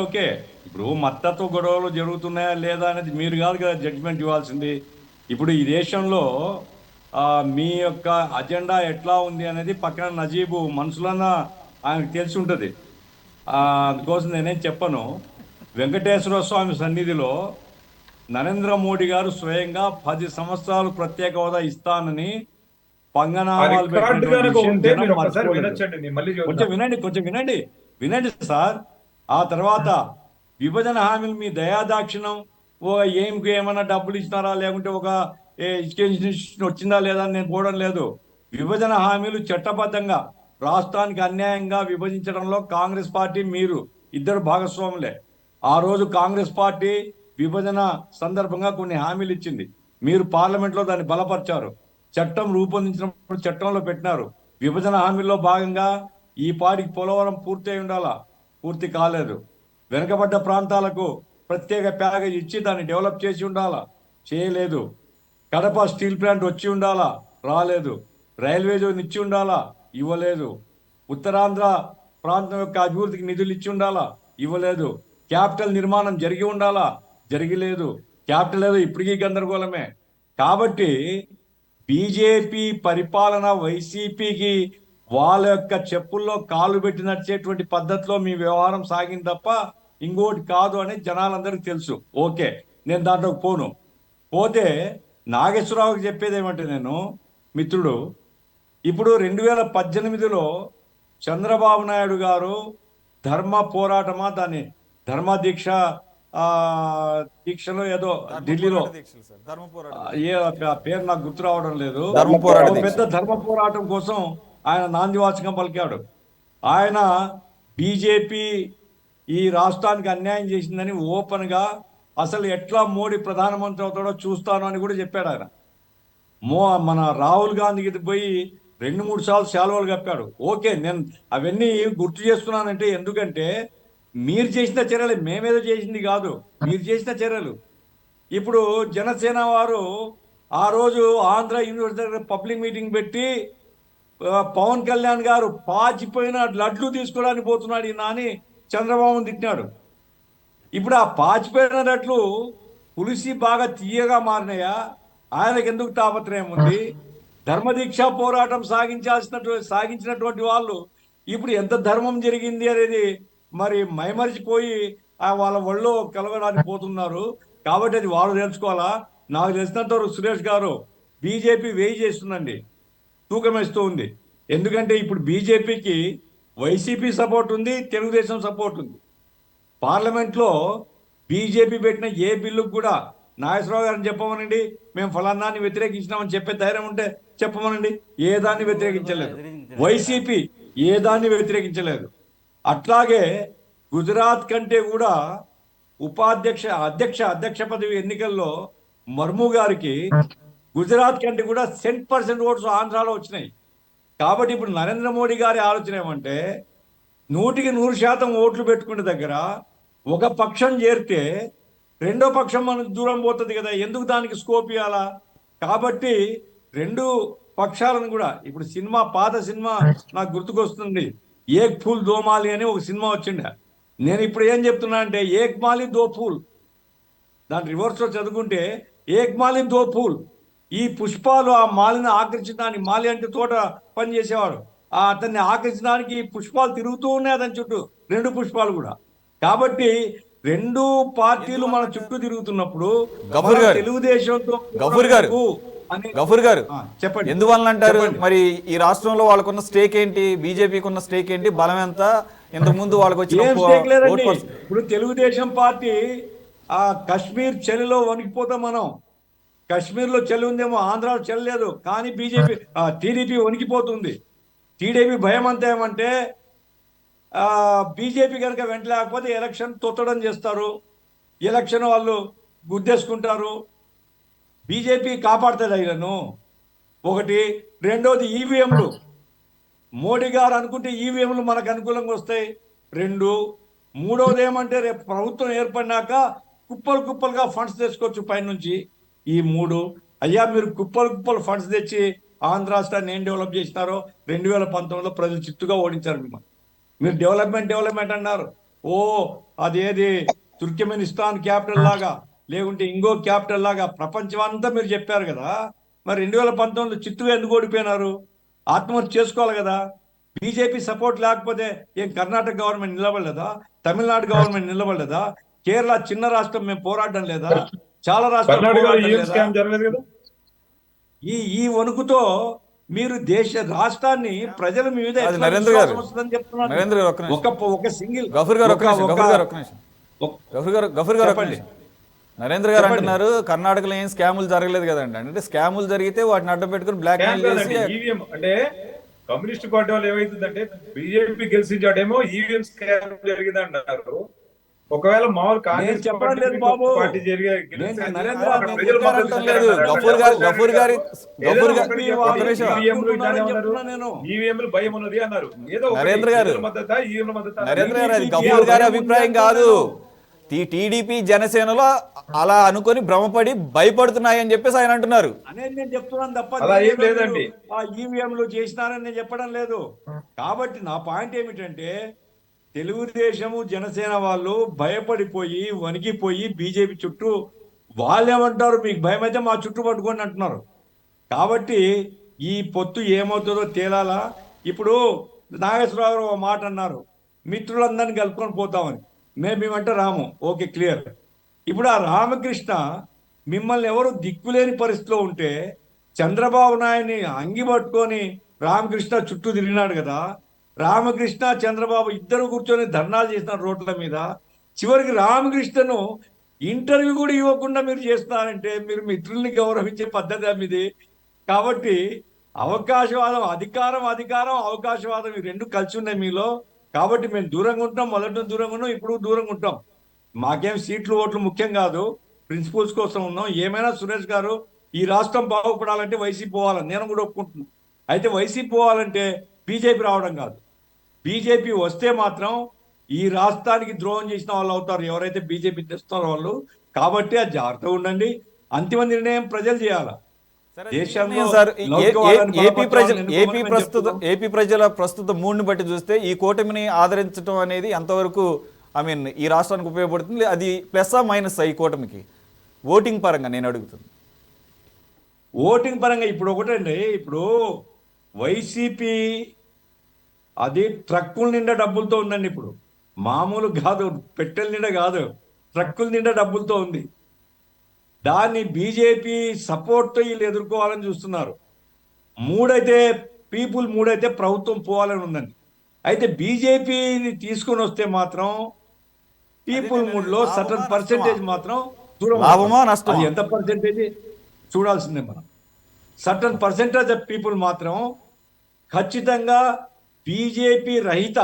ఓకే. ఇప్పుడు మతతత్వ గొడవలు జరుగుతున్నాయా లేదా అనేది మీరు కాదు కదా జడ్జిమెంట్ ఇవ్వాల్సింది. ఇప్పుడు ఈ దేశంలో మీ యొక్క అజెండా ఎట్లా ఉంది అనేది పక్కన నజీబు మనసులన్న ఆయనకు తెలిసి ఉంటుంది. అందుకోసం నేనేం చెప్పను. వెంకటేశ్వర స్వామి సన్నిధిలో నరేంద్ర మోడీ గారు స్వయంగా 10 సంవత్సరాలు ప్రత్యేక హోదా ఇస్తానని పంగనామాలు కొంచెం వినండి సార్. ఆ తర్వాత విభజన హామీలు మీ దయాదాక్షిణం ఏమన్నా డబ్బులు ఇస్తున్నారా లేకుంటే ఒక ఎడ్యుకేషన్ వచ్చిందా లేదా అని నేను పోవడం లేదు. విభజన హామీలు చట్టబద్ధంగా రాష్ట్రానికి అన్యాయంగా విభజించడంలో కాంగ్రెస్ పార్టీ మీరు ఇద్దరు భాగస్వాములే. ఆ రోజు కాంగ్రెస్ పార్టీ విభజన సందర్భంగా కొన్ని హామీలు ఇచ్చింది. మీరు పార్లమెంట్లో దాన్ని బలపరిచారు. చట్టం రూపొందించినప్పుడు చట్టంలో పెట్టినారు. విభజన హామీల్లో భాగంగా ఈ పాటికి పోలవరం పూర్తి అయి ఉండాలా, పూర్తి కాలేదు. వెనుకబడ్డ ప్రాంతాలకు ప్రత్యేక ప్యాకేజ్ ఇచ్చి దాన్ని డెవలప్ చేసి ఉండాలా, చేయలేదు. కడప స్టీల్ ప్లాంట్ వచ్చి ఉండాలా, రాలేదు. రైల్వే జోన్ ఇచ్చి ఉండాలా, ఇవ్వలేదు. ఉత్తరాంధ్ర ప్రాంతం యొక్క అభివృద్ధికి నిధులు ఇచ్చి ఉండాలా, ఇవ్వలేదు. క్యాపిటల్ నిర్మాణం జరిగి ఉండాలా, జరిగలేదు. క్యాపిటల్ ఏదో ఇప్పటికీ గందరగోళమే. కాబట్టి బీజేపీ పరిపాలన వైసీపీకి వాళ్ళ యొక్క చెప్పుల్లో కాలు పెట్టి నడిచేటువంటి పద్ధతిలో మీ వ్యవహారం సాగింది తప్ప ఇంకోటి కాదు అని జనాలందరికీ తెలుసు. ఓకే, నేను దాంట్లో పోతే నాగేశ్వరరావుకి చెప్పేది ఏమంటే, నేను మిత్రుడు, ఇప్పుడు 2018లో చంద్రబాబు నాయుడు గారు ధర్మ పోరాటమా దాన్ని దీక్షలో ఏదో ఢిల్లీలో పేరు నాకు గుర్తు రావడం లేదు, పెద్ద ధర్మ పోరాటం కోసం ఆయన నాందివాచకం పలికాడు. ఆయన బీజేపీ ఈ రాష్ట్రానికి అన్యాయం చేసిందని ఓపెన్ గా అసలు ఎట్లా మోడీ ప్రధానమంత్రి అవుతాడో చూస్తాను అని కూడా చెప్పాడు. ఆయన మన రాహుల్ గాంధీకి పోయి 2-3 సార్లు శాలువాలు కప్పాడు. ఓకే, నేను అవన్నీ గుర్తు చేస్తున్నానంటే ఎందుకంటే మీరు చేసిన చర్యలు, మేమేదో చేసింది కాదు, మీరు చేసిన చర్యలు. ఇప్పుడు జనసేన వారు ఆ రోజు ఆంధ్ర యూనివర్సిటీ దగ్గర పబ్లిక్ మీటింగ్ పెట్టి పవన్ కళ్యాణ్ గారు పాచిపోయిన లడ్లు తీసుకోవడానికి పోతున్నాడు ఈయన అని చంద్రబాబును తిట్టినాడు. ఇప్పుడు ఆ పాచిపోయిన లడ్లు పులిసి బాగా తీయగా మారినాయా, ఆయనకు ఎందుకు తాపత్రయం ఉంది? ధర్మదీక్ష పోరాటం సాగించినటువంటి వాళ్ళు ఇప్పుడు ఎంత ధర్మం జరిగింది అనేది మరి మైమరిచిపోయి వాళ్ళ ఒళ్ళో కలవడానికి పోతున్నారు. కాబట్టి అది వాళ్ళు తెలుసుకోవాలా. నాకు తెలిసినంత వరకు సురేష్ గారు బీజేపీ వేయి చేస్తుందండి, తూకం వేస్తూ ఉంది. ఎందుకంటే ఇప్పుడు బీజేపీకి వైసీపీ సపోర్ట్ ఉంది, తెలుగుదేశం సపోర్ట్ ఉంది. పార్లమెంట్లో బీజేపీ పెట్టిన ఏ బిల్లుకు కూడా నాగేశ్వరరావు గారిని చెప్పమనండి, మేము ఫలానాన్ని వ్యతిరేకించినామని చెప్పే ధైర్యం ఉంటే చెప్పమనండి. ఏ దాన్ని వ్యతిరేకించలేదు, వైసీపీ ఏ దాన్ని వ్యతిరేకించలేదు. అట్లాగే గుజరాత్ కంటే కూడా అధ్యక్ష పదవి ఎన్నికల్లో మర్ము గారికి గుజరాత్ కంటే కూడా 10% ఓట్స్ ఆంధ్రాలో వచ్చినాయి. కాబట్టి ఇప్పుడు నరేంద్ర మోడీ గారి ఆలోచన ఏమంటే 100% ఓట్లు పెట్టుకునే దగ్గర ఒక పక్షం చేరితే రెండో పక్షం మనకు దూరం పోతుంది కదా, ఎందుకు దానికి స్కోప్ ఇవ్వాలా? కాబట్టి 2 పక్షాలను కూడా ఇప్పుడు పాత సినిమా నాకు గుర్తుకొస్తుంది, ఏక్ ఫూల్ దో మాలి అని ఒక సినిమా వచ్చిండ. నేను ఇప్పుడు ఏం చెప్తున్నా అంటే ఏక్ మాలి దో ఫూల్, దాని రివర్స్లో చదువుకుంటే ఏక్ మాలి దో ఫూల్. ఈ పుష్పాలు ఆ మాలిని ఆకర్షించడానికి, మాలి అంటే తోట పని చేసేవాడు, అతన్ని ఆకర్షించడానికి పుష్పాలు తిరుగుతూ ఉన్నాయి అతని చుట్టూ, 2 పుష్పాలు కూడా. కాబట్టి 2 పార్టీలు మన చుట్టూ తిరుగుతున్నప్పుడు తెలుగుదేశంతో గఫూర్ గారు చెప్పండి, ఎందువల్ల అంటారు? మరి ఈ రాష్ట్రంలో వాళ్ళకున్న స్టేక్ ఏంటి, బీజేపీకి ఉన్న స్టేక్ ఏంటి, బలం ఎంత? ఇంతకు ముందు వాళ్ళకి వచ్చిన ఇప్పుడు తెలుగుదేశం పార్టీ ఆ కశ్మీర్ చలిలో వణికిపోతాం మనం. కశ్మీర్లో చలి ఉందేమో, ఆంధ్రాలో చలి లేదు, కానీ టీడీపీ వణికిపోతుంది. టీడీపీ భయం అంతా ఏమంటే బీజేపీ కనుక వెంటలేకపోతే ఎలక్షన్ తొత్తడం చేస్తారు, ఎలక్షన్ వాళ్ళు గుద్దేసుకుంటారు. బీజేపీ కాపాడుతుంది వీళ్ళను. ఒకటి. రెండోది ఈవీఎంలు. మోడీ గారు అనుకుంటే ఈవీఎంలు మనకు అనుకూలంగా వస్తాయి. రెండు. మూడవది ఏమంటే రేపు ప్రభుత్వం ఏర్పడినాక కుప్పలు కుప్పలుగా ఫండ్స్ తెచ్చుకోవచ్చు పైనుంచి. ఈ మూడు. అయ్యా మీరు కుప్పలు ఫండ్స్ తెచ్చి ఆంధ్ర రాష్ట్రాన్ని ఏం డెవలప్ చేసినారో 2019లో ప్రజలు చిత్తుగా ఓడించారు మిమ్మల్ని. మీరు డెవలప్మెంట్ అన్నారు. అదేది తుర్కమెనిస్తాన్ క్యాపిటల్ లాగా, లేకుంటే ఇంకో క్యాపిటల్ లాగా ప్రపంచం అంతా మీరు చెప్పారు కదా. మరి 2019లో చిత్తుగా ఎందుకు ఓడిపోయినారు? ఆత్మహత్య చేసుకోవాలి కదా. బీజేపీ సపోర్ట్ లేకపోతే ఏం కర్ణాటక గవర్నమెంట్ నిలబడలేదా? తమిళనాడు గవర్నమెంట్ నిలబడలేదా? కేరళ చిన్న రాష్ట్రం మేము పోరాడడం లేదా? చాలా రాష్ట్రాలు ఈ వణుకుతో మీరు రాష్ట్రాన్ని ప్రజల మీద నరేంద్ర గారు ఒక సింగిల్ నరేంద్ర గారు అంటున్నారు కర్ణాటకలో ఏం స్కాములు జరగలేదు కదండి. అంటే స్కాములు జరిగితే వాటిని అడ్డం పెట్టుకుని బ్లాక్ మెయిల్ చేసి అంటే కమ్యూనిస్ట్ పార్టీ వాళ్ళు ఏమైతుందంటే బీజేపీ గెలిచించాడేమో ఈవీఎం స్కామ్ జరిగిందంటారు. ఒకవేళ మామూలు కాంగ్రెస్ పార్టీ జరిగే ఈవీఎంలు భయం ఉన్నది అన్నారు. ఏదో నరేంద్ర గారు అది గఫూర్ గారి అభిప్రాయం కాదు. టీడీపీ జనసేనలో అలా అనుకొని భ్రమపడి భయపడుతున్నాయని చెప్పేసి ఆయన అంటున్నారు. అనేది నేను చెప్తున్నాను తప్ప లేదండి, ఈవీఎంలు చేసినారని నేను చెప్పడం లేదు. కాబట్టి నా పాయింట్ ఏమిటంటే తెలుగుదేశము జనసేన వాళ్ళు భయపడిపోయి వణికిపోయి బీజేపీ చుట్టూ వాళ్ళేమంటారు, మీకు భయం అయితే మా చుట్టూ పట్టుకోండి అంటున్నారు. కాబట్టి ఈ పొత్తు ఏమవుతుందో తేలాలా. ఇప్పుడు నాగేశ్వరరావు ఒక మాట అన్నారు, మిత్రులందరినీ కలుపుకొని పోతామని. మేమంటే రాము, ఓకే క్లియర్. ఇప్పుడు ఆ రామకృష్ణ మిమ్మల్ని ఎవరు దిక్కులేని పరిస్థితిలో ఉంటే చంద్రబాబు నాయుడిని అంగి పట్టుకొని రామకృష్ణ చుట్టూ తిరిగినాడు కదా. రామకృష్ణ చంద్రబాబు ఇద్దరు కూర్చొని ధర్నాలు చేసిన రోడ్ల మీద. చివరికి రామకృష్ణను ఇంటర్వ్యూ కూడా ఇవ్వకుండా మీరు చేస్తున్నారంటే మీరు మిత్రుల్ని గౌరవించే పద్ధతి మీది. కాబట్టి అవకాశవాదం, అధికారం అవకాశవాదం ఈ రెండు కలిసి ఉన్నాయి మీలో. కాబట్టి మేము దూరంగా ఉంటాం, మొదటి దూరంగా ఉన్నాం, ఇప్పుడు దూరంగా ఉంటాం. మాకేం సీట్లు ఓట్లు ముఖ్యం కాదు, ప్రిన్సిపల్స్ కోసం ఉన్నాం. ఏమైనా సురేష్ గారు ఈ రాష్ట్రం బాగుపడాలంటే వైసీపీ పోవాలని నేను కూడా ఒప్పుకుంటున్నాను. అయితే వైసీపీ పోవాలంటే బీజేపీ రావడం కాదు. బీజేపీ వస్తే మాత్రం ఈ రాష్ట్రానికి ద్రోహం చేసిన వాళ్ళు అవుతారు ఎవరైతే బీజేపీ తెస్తారో వాళ్ళు. కాబట్టి అది జాగ్రత్తగా ఉండండి. అంతిమ నిర్ణయం ప్రజలు చేయాలి. ఏపీ ప్రజల ప్రస్తుత మూడ్ని బట్టి చూస్తే ఈ కూటమిని ఆదరించడం అనేది ఎంతవరకు ఈ రాష్ట్రానికి ఉపయోగపడుతుంది? అది ప్లస్ మైనస్ ఈ కూటమికి ఓటింగ్ పరంగా నేను అడుగుతుంది. ఓటింగ్ పరంగా ఇప్పుడు ఒకటండి, ఇప్పుడు వైసీపీ అది ట్రక్కుల నిండా డబ్బులతో ఉందండి. ఇప్పుడు మామూలు కాదు, పెట్టెల నిండా కాదు, ట్రక్కుల నిండా డబ్బులతో ఉంది. దాన్ని బీజేపీ సపోర్ట్తో వీళ్ళు ఎదుర్కోవాలని చూస్తున్నారు. మూడైతే ప్రభుత్వం పోవాలని ఉందండి. అయితే బీజేపీని తీసుకొని వస్తే మాత్రం పీపుల్ మూడ్లో సర్టన్ పర్సెంటేజ్ మాత్రం దూరం. అది ఎంత పర్సెంటేజ్ చూడాల్సిందే మనం. సర్టన్ పర్సెంటేజ్ ఆఫ్ పీపుల్ మాత్రం ఖచ్చితంగా బీజేపీ రహిత,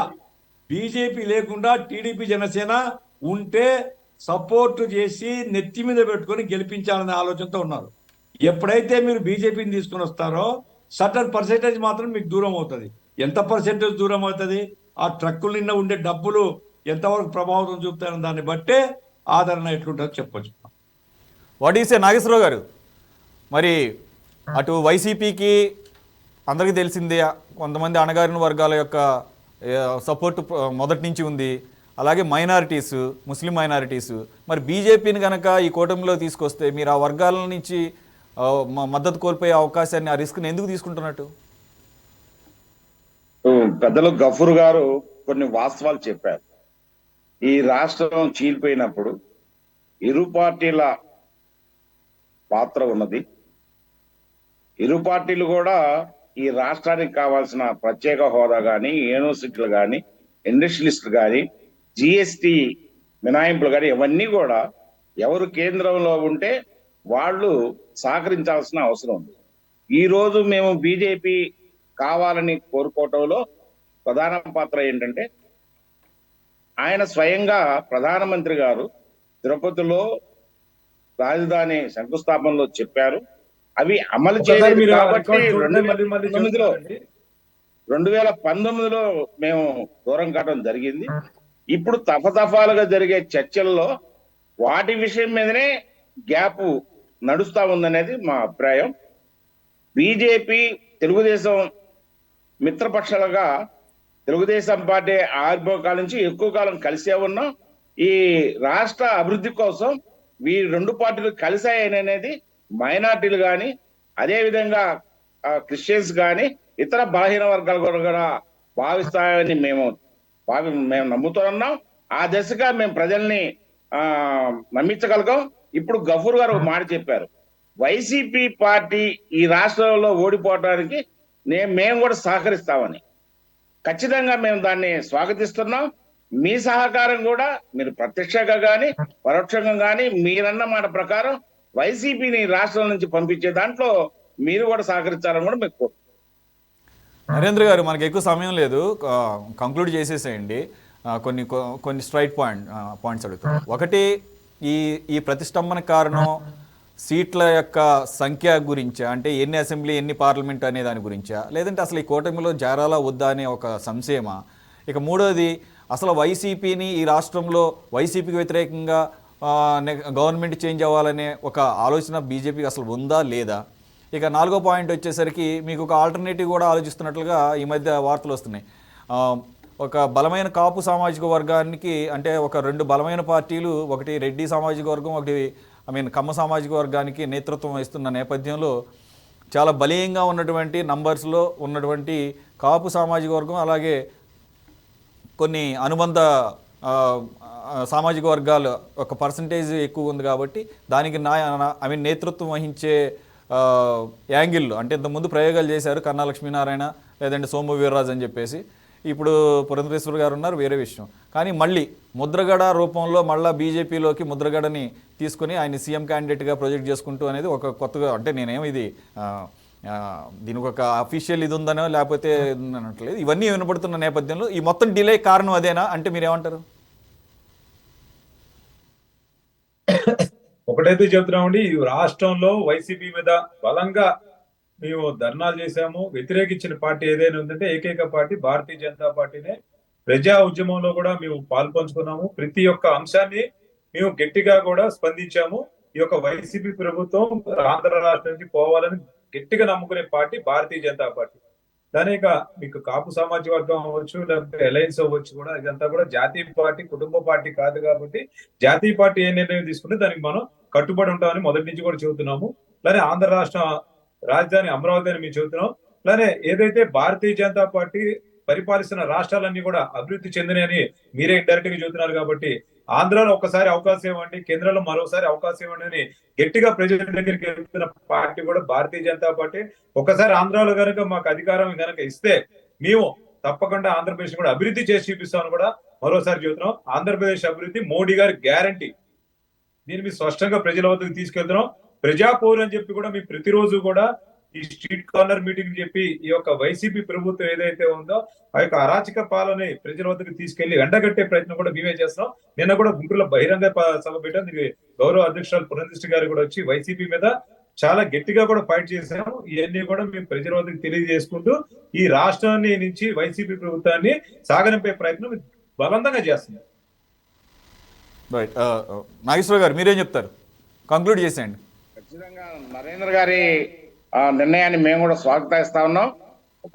బీజేపీ లేకుండా టీడీపీ జనసేన ఉంటే సపోర్ట్ చేసి నెత్తి మీద పెట్టుకొని గెలిపించాలనే ఆలోచనతో ఉన్నారు. ఎప్పుడైతే మీరు బీజేపీని తీసుకొని వస్తారో సర్టన్ పర్సెంటేజ్ మాత్రం మీకు దూరం అవుతుంది. ఎంత పర్సెంటేజ్ దూరం అవుతుంది? ఆ ట్రక్కుల నిండా ఉండే డబ్బులు ఎంతవరకు ప్రభావితం చూపుతారని దాన్ని బట్టే ఆదరణ ఎట్లుంటుందో చెప్పొచ్చు. వాట్ ఈస్ ఏ నాగేశ్వరరావు గారు, మరి అటు వైసీపీకి అందరికీ తెలిసిందే కొంతమంది అణగారిన వర్గాల యొక్క సపోర్ట్ మొదటి నుంచి ఉంది. అలాగే మైనారిటీస్, ముస్లిం మైనారిటీస్. మరి బీజేపీని కనుక ఈ కూటమిలో తీసుకొస్తే మీరు ఆ వర్గాల నుంచి మద్దతు కోల్పోయే అవకాశాన్ని, ఆ రిస్క్ని ఎందుకు తీసుకుంటున్నట్టు? పెద్దలు గఫూర్ గారు కొన్ని వాస్తవాలు చెప్పారు. ఈ రాష్ట్రం చీలిపోయినప్పుడు ఇరు పార్టీల పాత్ర ఉన్నది. ఇరు పార్టీలు కూడా ఈ రాష్ట్రానికి కావాల్సిన ప్రత్యేక హోదా కానీ, యూనివర్సిటీలు కానీ, ఇండస్ట్రియలిస్టులు కానీ, జిఎస్టి మినహాయింపులు కానీ ఇవన్నీ కూడా ఎవరు కేంద్రంలో ఉంటే వాళ్ళు సహకరించాల్సిన అవసరం ఉంది. ఈ రోజు మేము బీజేపీ కావాలని కోరుకోవటంలో ప్రధాన పాత్ర ఏంటంటే, ఆయన స్వయంగా ప్రధానమంత్రి గారు తిరుపతిలో రాజధాని శంకుస్థాపనలో చెప్పారు. అవి అమలు ఒకసారి చేయలేదు మీరు ఆ కాబట్టి రికార్డ్ చూడండి, మళ్ళీ 2019లో మేము దూరం కావడం జరిగింది. ఇప్పుడు తఫతఫాలుగా జరిగే చర్చల్లో వాటి విషయం మీదనే గ్యాప్ నడుస్తా ఉందనేది మా అభిప్రాయం. బీజేపీ తెలుగుదేశం మిత్రపక్షాలుగా తెలుగుదేశం పార్టీ ఆవిర్భావం నుంచి ఎక్కువ కాలం కలిసే ఉన్నాం. ఈ రాష్ట్ర అభివృద్ధి కోసం ఈ రెండు పార్టీలు కలిసాయనేది మైనార్టీలు కానీ, అదే విధంగా క్రిస్టియన్స్ కానీ, ఇతర బలహీన వర్గాలు కూడా భావిస్తాయని మేము నమ్ముతున్నాం. ఆ దశగా మేము ప్రజల్ని నమ్మించగలగాం. ఇప్పుడు గఫూర్ గారు ఒక మాట చెప్పారు, వైసీపీ పార్టీ ఈ రాష్ట్రంలో ఓడిపోవడానికి మేము కూడా సహకరిస్తామని. ఖచ్చితంగా మేము దాన్ని స్వాగతిస్తున్నాం. మీ సహకారం కూడా మీరు ప్రత్యక్షంగా కానీ పరోక్షంగా కానీ మీరన్న మాట ప్రకారం వైసీపీని రాష్ట్రం నుంచి పంపించే దాంట్లో మీరు కూడా సహకరించాలని కూడా మీకు నరేంద్ర గారు, మనకి ఎక్కువ సమయం లేదు, కంక్లూడ్ చేసేసేయండి. కొన్ని స్ట్రైట్ పాయింట్స్ అడుగుతాం. ఒకటి, ఈ ప్రతిష్టంభన కారణం సీట్ల యొక్క సంఖ్య గురించా, అంటే ఎన్ని అసెంబ్లీ ఎన్ని పార్లమెంట్ అనే దాని గురించా, లేదంటే అసలు ఈ కూటమిలో జారాలా వద్దా అనే ఒక సంశయమా? ఇక మూడోది, అసలు వైసీపీని ఈ రాష్ట్రంలో వైసీపీకి వ్యతిరేకంగా గవర్నమెంట్ చేంజ్ అవ్వాలనే ఒక ఆలోచన బీజేపీకి అసలు ఉందా లేదా? ఇక నాలుగో పాయింట్ వచ్చేసరికి మీకు ఒక ఆల్టర్నేటివ్ కూడా ఆలోచిస్తున్నట్లుగా ఈ మధ్య వార్తలు వస్తున్నాయి. ఒక బలమైన కాపు సామాజిక వర్గానికి, అంటే ఒక రెండు బలమైన పార్టీలు, ఒకటి రెడ్డి సామాజిక వర్గం, ఒకటి కమ్మ సామాజిక వర్గానికి నేతృత్వం వహిస్తున్న నేపథ్యంలో చాలా బలీయంగా ఉన్నటువంటి నంబర్స్లో ఉన్నటువంటి కాపు సామాజిక వర్గం, అలాగే కొన్ని అనుబంధ సామాజిక వర్గాలు ఒక పర్సంటేజ్ ఎక్కువ ఉంది కాబట్టి దానికి నేతృత్వం వహించే యాంగిల్లో, అంటే ఇంతకుముందు ప్రయోగాలు చేశారు కన్నా లక్ష్మీనారాయణ, లేదంటే సోము వీర్రాజు అని చెప్పేసి. ఇప్పుడు పురంధరేశ్వర్ గారు ఉన్నారు, వేరే విషయం. కానీ మళ్ళీ ముద్రగడ రూపంలో మళ్ళీ బీజేపీలోకి ముద్రగడని తీసుకుని ఆయన సీఎం క్యాండిడేట్గా ప్రొజెక్ట్ చేసుకుంటూ అనేది ఒక కొత్తగా, అంటే దీనికి ఒక అఫీషియల్ ఇది ఉందనో లేకపోతే అనట్లేదు, ఇవన్నీ వినపడుతున్న నేపథ్యంలో ఈ మొత్తం డిలే కారణం అదేనా అంటే మీరేమంటారు? ఒకటైతే చెప్తున్నామండి, ఈ రాష్ట్రంలో వైసీపీ మీద బలంగా మేము ధర్నాలు చేశాము. వ్యతిరేకించిన పార్టీ ఏదైనా ఉందంటే ఏకైక పార్టీ భారతీయ జనతా పార్టీనే. ప్రజా ఉద్యమంలో కూడా మేము పాల్పంచుకున్నాము. ప్రతి ఒక్క అంశాన్ని మేము గట్టిగా కూడా స్పందించాము. ఈ యొక్క వైసీపీ ప్రభుత్వం ఆంధ్ర రాష్ట్రం నుంచి పోవాలని గట్టిగా నమ్ముకునే పార్టీ భారతీయ జనతా పార్టీ. దానిక మీకు కాపు సామాజిక వర్గం అవ్వచ్చు, లేకపోతే అలయన్స్ అవ్వచ్చు, కూడా ఇదంతా కూడా జాతీయ పార్టీ, కుటుంబ పార్టీ కాదు. కాబట్టి జాతీయ పార్టీ ఏ నిర్ణయం తీసుకుంటే దానికి మనం కట్టుబడి ఉంటామని మొదటి నుంచి కూడా చెబుతున్నాము. అలానే ఆంధ్ర రాష్ట్ర రాజధాని అమరావతి అని మేము చెబుతున్నాం. అలానే ఏదైతే భారతీయ జనతా పార్టీ పరిపాలిస్తున్న రాష్ట్రాలన్నీ కూడా అభివృద్ధి చెందినని మీరే ఇండైరెక్ట్ గా చెబుతున్నారు. కాబట్టి ఆంధ్రాలో ఒక్కసారి అవకాశం ఇవ్వండి, కేంద్రంలో మరోసారి అవకాశం ఇవ్వండి అని గట్టిగా ప్రజల దగ్గరికి వెళ్తున్న పార్టీ కూడా భారతీయ జనతా పార్టీ. ఒకసారి ఆంధ్రాలో కనుక మాకు అధికారం కనుక ఇస్తే మేము తప్పకుండా ఆంధ్రప్రదేశ్ కూడా అభివృద్ధి చేసి చూపిస్తామని కూడా మరోసారి చెబుతున్నాం. ఆంధ్రప్రదేశ్ అభివృద్ధి మోడీ గారి గ్యారంటీ. దీన్ని మేము స్పష్టంగా ప్రజల వద్దకు తీసుకెళ్తున్నాం. ప్రజాపౌరు అని చెప్పి కూడా మేము ప్రతిరోజు కూడా ఈ స్ట్రీట్ కార్నర్ మీటింగ్ చెప్పి ఈ యొక్క వైసీపీ ప్రభుత్వం ఏదైతే ఉందో ఆ యొక్క అరాచక పాలన ప్రజల వద్దకు తీసుకెళ్లి ఎండగట్టే ప్రయత్నం కూడా మేమే చేస్తున్నాం. నిన్న కూడా గుంటూరులో బహిరంగ సభ పెట్టాం. గౌరవ అధ్యక్షురాలు పురంధేశ్వరి గారు కూడా వచ్చి వైసీపీ మీద చాలా గట్టిగా కూడా ఫైట్ చేశాము. ఇవన్నీ కూడా మేము ప్రజల వద్దకు తెలియజేసుకుంటూ ఈ రాష్ట్రాన్ని నుంచి వైసీపీ ప్రభుత్వాన్ని సాగనింపే ప్రయత్నం బలవంతంగా చేస్తున్నాం. రైట్, నాగేశ్వర గారు మీరేం చెప్తారు? కంక్లూడ్ చేసేయండి. ఖచ్చితంగా నరేంద్ర గారి నిర్ణయాన్ని మేము కూడా స్వాగతిస్తా ఉన్నాం.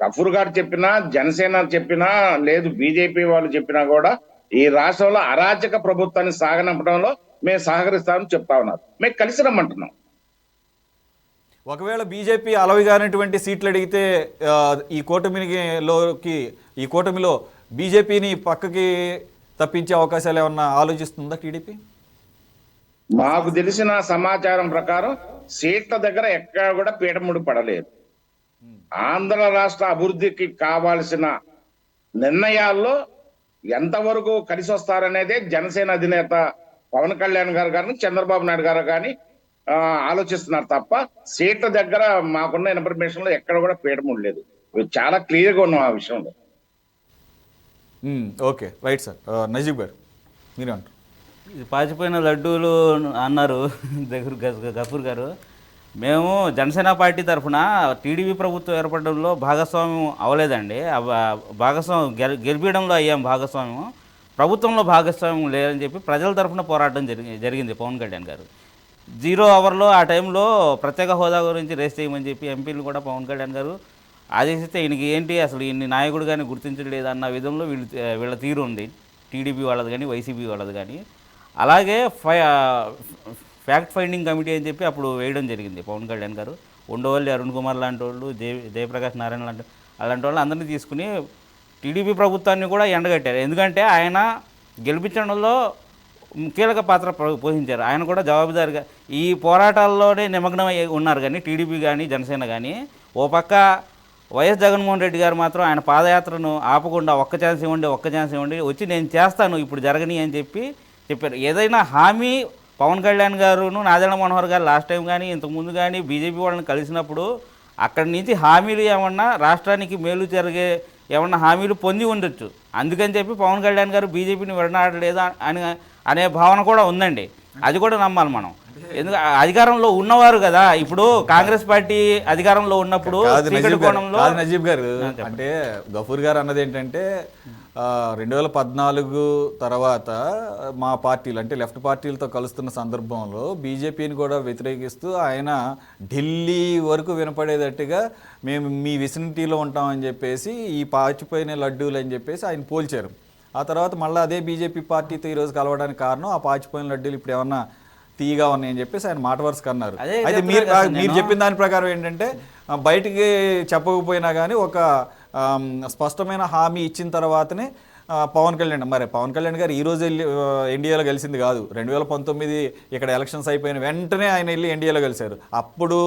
గఫూర్ గారు చెప్పినా, జనసేన చెప్పినా, లేదు బీజేపీ వాళ్ళు చెప్పినా కూడా ఈ రాష్ట్రంలో అరాచక ప్రభుత్వాన్ని సాగనంపడంలో మేము సహకరిస్తామని చెప్తా ఉన్నారు. మేము కలిసి రమ్మంటున్నాం. ఒకవేళ బీజేపీ అలవిగానటువంటి సీట్లు అడిగితే ఈ కూటమిలో బీజేపీని పక్కకి తప్పించే అవకాశాలు ఏమన్నా ఆలోచిస్తుందా టీడీపీ? మాకు తెలిసిన సమాచారం ప్రకారం సీట్ల దగ్గర ఎక్కడ కూడా పీఠముడి పడలేదు. ఆంధ్ర రాష్ట్ర అభివృద్ధికి కావాల్సిన నిర్ణయాల్లో ఎంతవరకు కలిసి వస్తారనేదే జనసేన అధినేత పవన్ కళ్యాణ్ గారు కానీ చంద్రబాబు నాయుడు గారు కానీ ఆలోచిస్తున్నారు తప్ప సీట్ల దగ్గర మాకున్న ఇన్ఫర్మేషన్ లో ఎక్కడ కూడా పీఠం ఉండలేదు. చాలా క్లియర్ గా ఉన్నాం ఆ విషయంలో. Okay right sir. నజీబ్ గారు మీరేమంటారు? ఇది పాచిపోయిన లడ్డూలు అన్నారు గఫూర్ గారు. మేము జనసేన పార్టీ తరఫున టీడీపీ ప్రభుత్వం ఏర్పడడంలో భాగస్వామ్యం అవ్వలేదండి. భాగస్వామ్యం గెలిపించడంలో అయ్యాం భాగస్వామ్యం, ప్రభుత్వంలో భాగస్వామ్యం లేదని చెప్పి ప్రజల తరఫున పోరాటం జరిగింది పవన్ కళ్యాణ్ గారు. 0 అవర్లో ఆ టైంలో ప్రత్యేక హోదా గురించి రేస్ చేయమని చెప్పి ఎంపీలు కూడా పవన్ కళ్యాణ్ గారు ఆదేశిస్తే ఈయనకి ఏంటి అసలు ఇన్ని నాయకుడు కానీ గుర్తించలేదు అన్న విధంలో వీళ్ళ తీరు ఉంది, టీడీపీ వాళ్ళది కానీ వైసీపీ వాళ్ళది కానీ. అలాగే ఫ్యాక్ట్ ఫైండింగ్ కమిటీ అని చెప్పి అప్పుడు వేయడం జరిగింది పవన్ కళ్యాణ్ గారు. ఉండవల్లి అరుణ్ కుమార్ లాంటి వాళ్ళు, జయప్రకాష్ నారాయణ అలాంటి వాళ్ళు అందరినీ తీసుకుని టీడీపీ ప్రభుత్వాన్ని కూడా ఎండగట్టారు. ఎందుకంటే ఆయన గెలిపించడంలో కీలక పాత్ర పోషించారు. ఆయన కూడా జవాబుదారిగా ఈ పోరాటాల్లోనే నిమగ్నం ఉన్నారు. కానీ టీడీపీ కానీ జనసేన కానీ ఓ పక్క వైఎస్ జగన్మోహన్ రెడ్డి గారు మాత్రం ఆయన పాదయాత్రను ఆపకుండా ఒక్క ఛాన్స్ ఇవ్వండి వచ్చి నేను చేస్తాను ఇప్పుడు జరగని అని చెప్పారు. ఏదైనా హామీ పవన్ కళ్యాణ్ గారును నాదెళ్ల మనోహర్ గారు లాస్ట్ టైం కానీ ఇంతకుముందు కానీ బీజేపీ వాళ్ళని కలిసినప్పుడు అక్కడి నుంచి హామీలు ఏమన్నా రాష్ట్రానికి మేలు జరిగే ఏమన్నా హామీలు పొంది ఉండొచ్చు. అందుకని చెప్పి పవన్ కళ్యాణ్ గారు బీజేపీని విడనాడలేదా అనే భావన కూడా ఉందండి. అది కూడా నమ్మాలి మనం. ఎందుకంటే అధికారంలో ఉన్నవారు కదా. ఇప్పుడు కాంగ్రెస్ పార్టీ అధికారంలో ఉన్నప్పుడు నజీబ్ గారు అంటే గఫూర్ గారు అన్నది ఏంటంటే 2014 తర్వాత మా పార్టీలు అంటే లెఫ్ట్ పార్టీలతో కలుస్తున్న సందర్భంలో బీజేపీని కూడా వ్యతిరేకిస్తూ ఆయన ఢిల్లీ వరకు వినపడేటట్టుగా మేము మీ విసినిటీలో ఉంటామని చెప్పేసి ఈ పాచిపోయిన లడ్డూలు అని చెప్పేసి ఆయన పోల్చారు. ఆ తర్వాత మళ్ళీ అదే బీజేపీ పార్టీతో ఈరోజు కలవడానికి కారణం ఆ పాచిపోయిన లడ్డూలు ఇప్పుడు ఏమన్నా తీయగా ఉన్నాయని చెప్పేసి ఆయన మాట వరుసకు అన్నారు. అయితే మీరు చెప్పిన దాని ప్రకారం ఏంటంటే బయటికి చెప్పకపోయినా కానీ ఒక స్పష్టమైన హామీ ఇచ్చిన తర్వాతనే పవన్ కళ్యాణ్ గారు ఈరోజు వెళ్ళి ఎన్డీఏలో కలిసింది కాదు. 2019 ఇక్కడ ఎలక్షన్స్ అయిపోయిన వెంటనే ఆయన వెళ్ళి ఎన్డీఏలో కలిశారు. అప్పుడు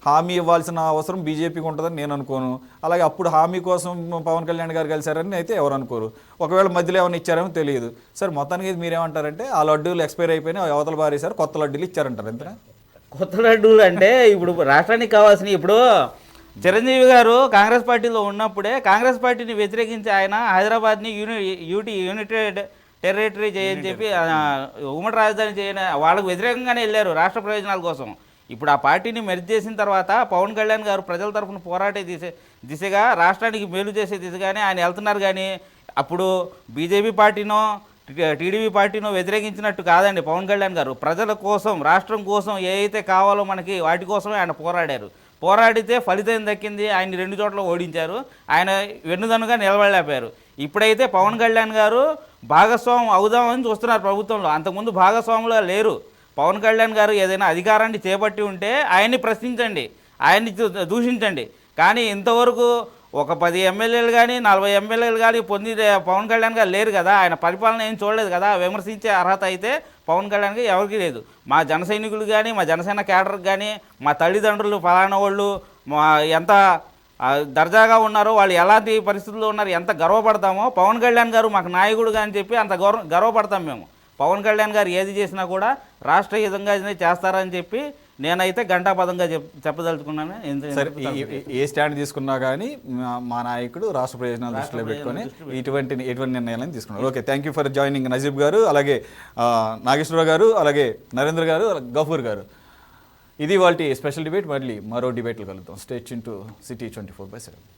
హామీ ఇవ్వాల్సిన అవసరం బీజేపీకి ఉంటుందని నేను అనుకోను. అలాగే అప్పుడు హామీ కోసం పవన్ కళ్యాణ్ గారు కలిశారని అయితే ఎవరు అనుకోరు. ఒకవేళ మధ్యలో ఏమైనా ఇచ్చారేమో తెలియదు. సరే మొత్తానికి మీరేమంటారంటే ఆ లడ్డూలు ఎక్స్పైర్ అయిపోయినాయి, అవతల బారేశారు, కొత్త లడ్డూలు ఇచ్చారంటారు. ఎంతనా కొత్త లడ్డూలు అంటే ఇప్పుడు రాష్ట్రానికి కావాల్సినవి. ఇప్పుడు చిరంజీవి గారు కాంగ్రెస్ పార్టీలో ఉన్నప్పుడే కాంగ్రెస్ పార్టీని వ్యతిరేకించి ఆయన హైదరాబాద్ని యూనిటెడ్ టెరిటరీ చేయని చెప్పి ఉమ్మడి రాజధాని చేయని వాళ్ళకు వ్యతిరేకంగానే వెళ్ళారు రాష్ట్ర ప్రయోజనాల కోసం. ఇప్పుడు ఆ పార్టీని మెర్జ్ చేసిన తర్వాత పవన్ కళ్యాణ్ గారు ప్రజల తరఫున పోరాటే దిశగా రాష్ట్రానికి మేలు చేసే దిశగానే ఆయన వెళ్తున్నారు. కానీ అప్పుడు బీజేపీ పార్టీనో టీడీపీ పార్టీనో వ్యతిరేకించినట్టు కాదండి. పవన్ కళ్యాణ్ గారు ప్రజల కోసం, రాష్ట్రం కోసం ఏదైతే కావాలో మనకి వాటి కోసమే ఆయన పోరాడితే ఫలితం దక్కింది. ఆయన 2 చోట్ల ఓడించారు. ఆయన వెన్నుదన్నుగా నిలబడలేపారు. ఇప్పుడైతే పవన్ కళ్యాణ్ గారు భాగస్వామ్యం అవుదామని చూస్తున్నారు ప్రభుత్వంలో. అంతకుముందు భాగస్వాములుగా లేరు. పవన్ కళ్యాణ్ గారు ఏదైనా అధికారాన్ని చేపట్టి ఉంటే ఆయన్ని ప్రశ్నించండి, ఆయన్ని దూషించండి. కానీ ఇంతవరకు ఒక 10 ఎమ్మెల్యేలు కానీ 40 ఎమ్మెల్యేలు కానీ పొంది పవన్ కళ్యాణ్ గారు లేరు కదా. ఆయన పరిపాలన ఏం చూడలేదు కదా. విమర్శించే అర్హత అయితే పవన్ కళ్యాణ్కి ఎవరికి లేదు. మా జన సైనికులు కానీ మా జనసేన క్యాడర్కి కానీ మా తల్లిదండ్రులు ఫలానా వాళ్ళు ఎంత దర్జాగా ఉన్నారో, వాళ్ళు ఎలాంటి పరిస్థితుల్లో ఉన్నారు, ఎంత గర్వపడతామో. పవన్ కళ్యాణ్ గారు మాకు నాయకుడు అని చెప్పి అంత గర్వపడతాం మేము. పవన్ కళ్యాణ్ గారు ఏది చేసినా కూడా రాష్ట్ర హితంగా చేస్తారని చెప్పి నేనైతే ఘంటాపదంగా చెప్పదలుచుకున్నాను. ఏ స్టాండ్ తీసుకున్నా కానీ మా నాయకుడు రాష్ట్ర ప్రయోజనాలు దృష్టిలో పెట్టుకొని ఎటువంటి నిర్ణయాలను తీసుకున్నారు. Okay, thank you for joining Najeeb garu, అలాగే నాగేశ్వరరావు గారు, అలాగే నరేంద్ర గారు, గఫూర్ గారు. ఇది వాళ్ళ స్పెషల్ డిబేట్. మళ్ళీ మరో డిబేట్లు కలుద్దాం. Stay tune to city 24/7.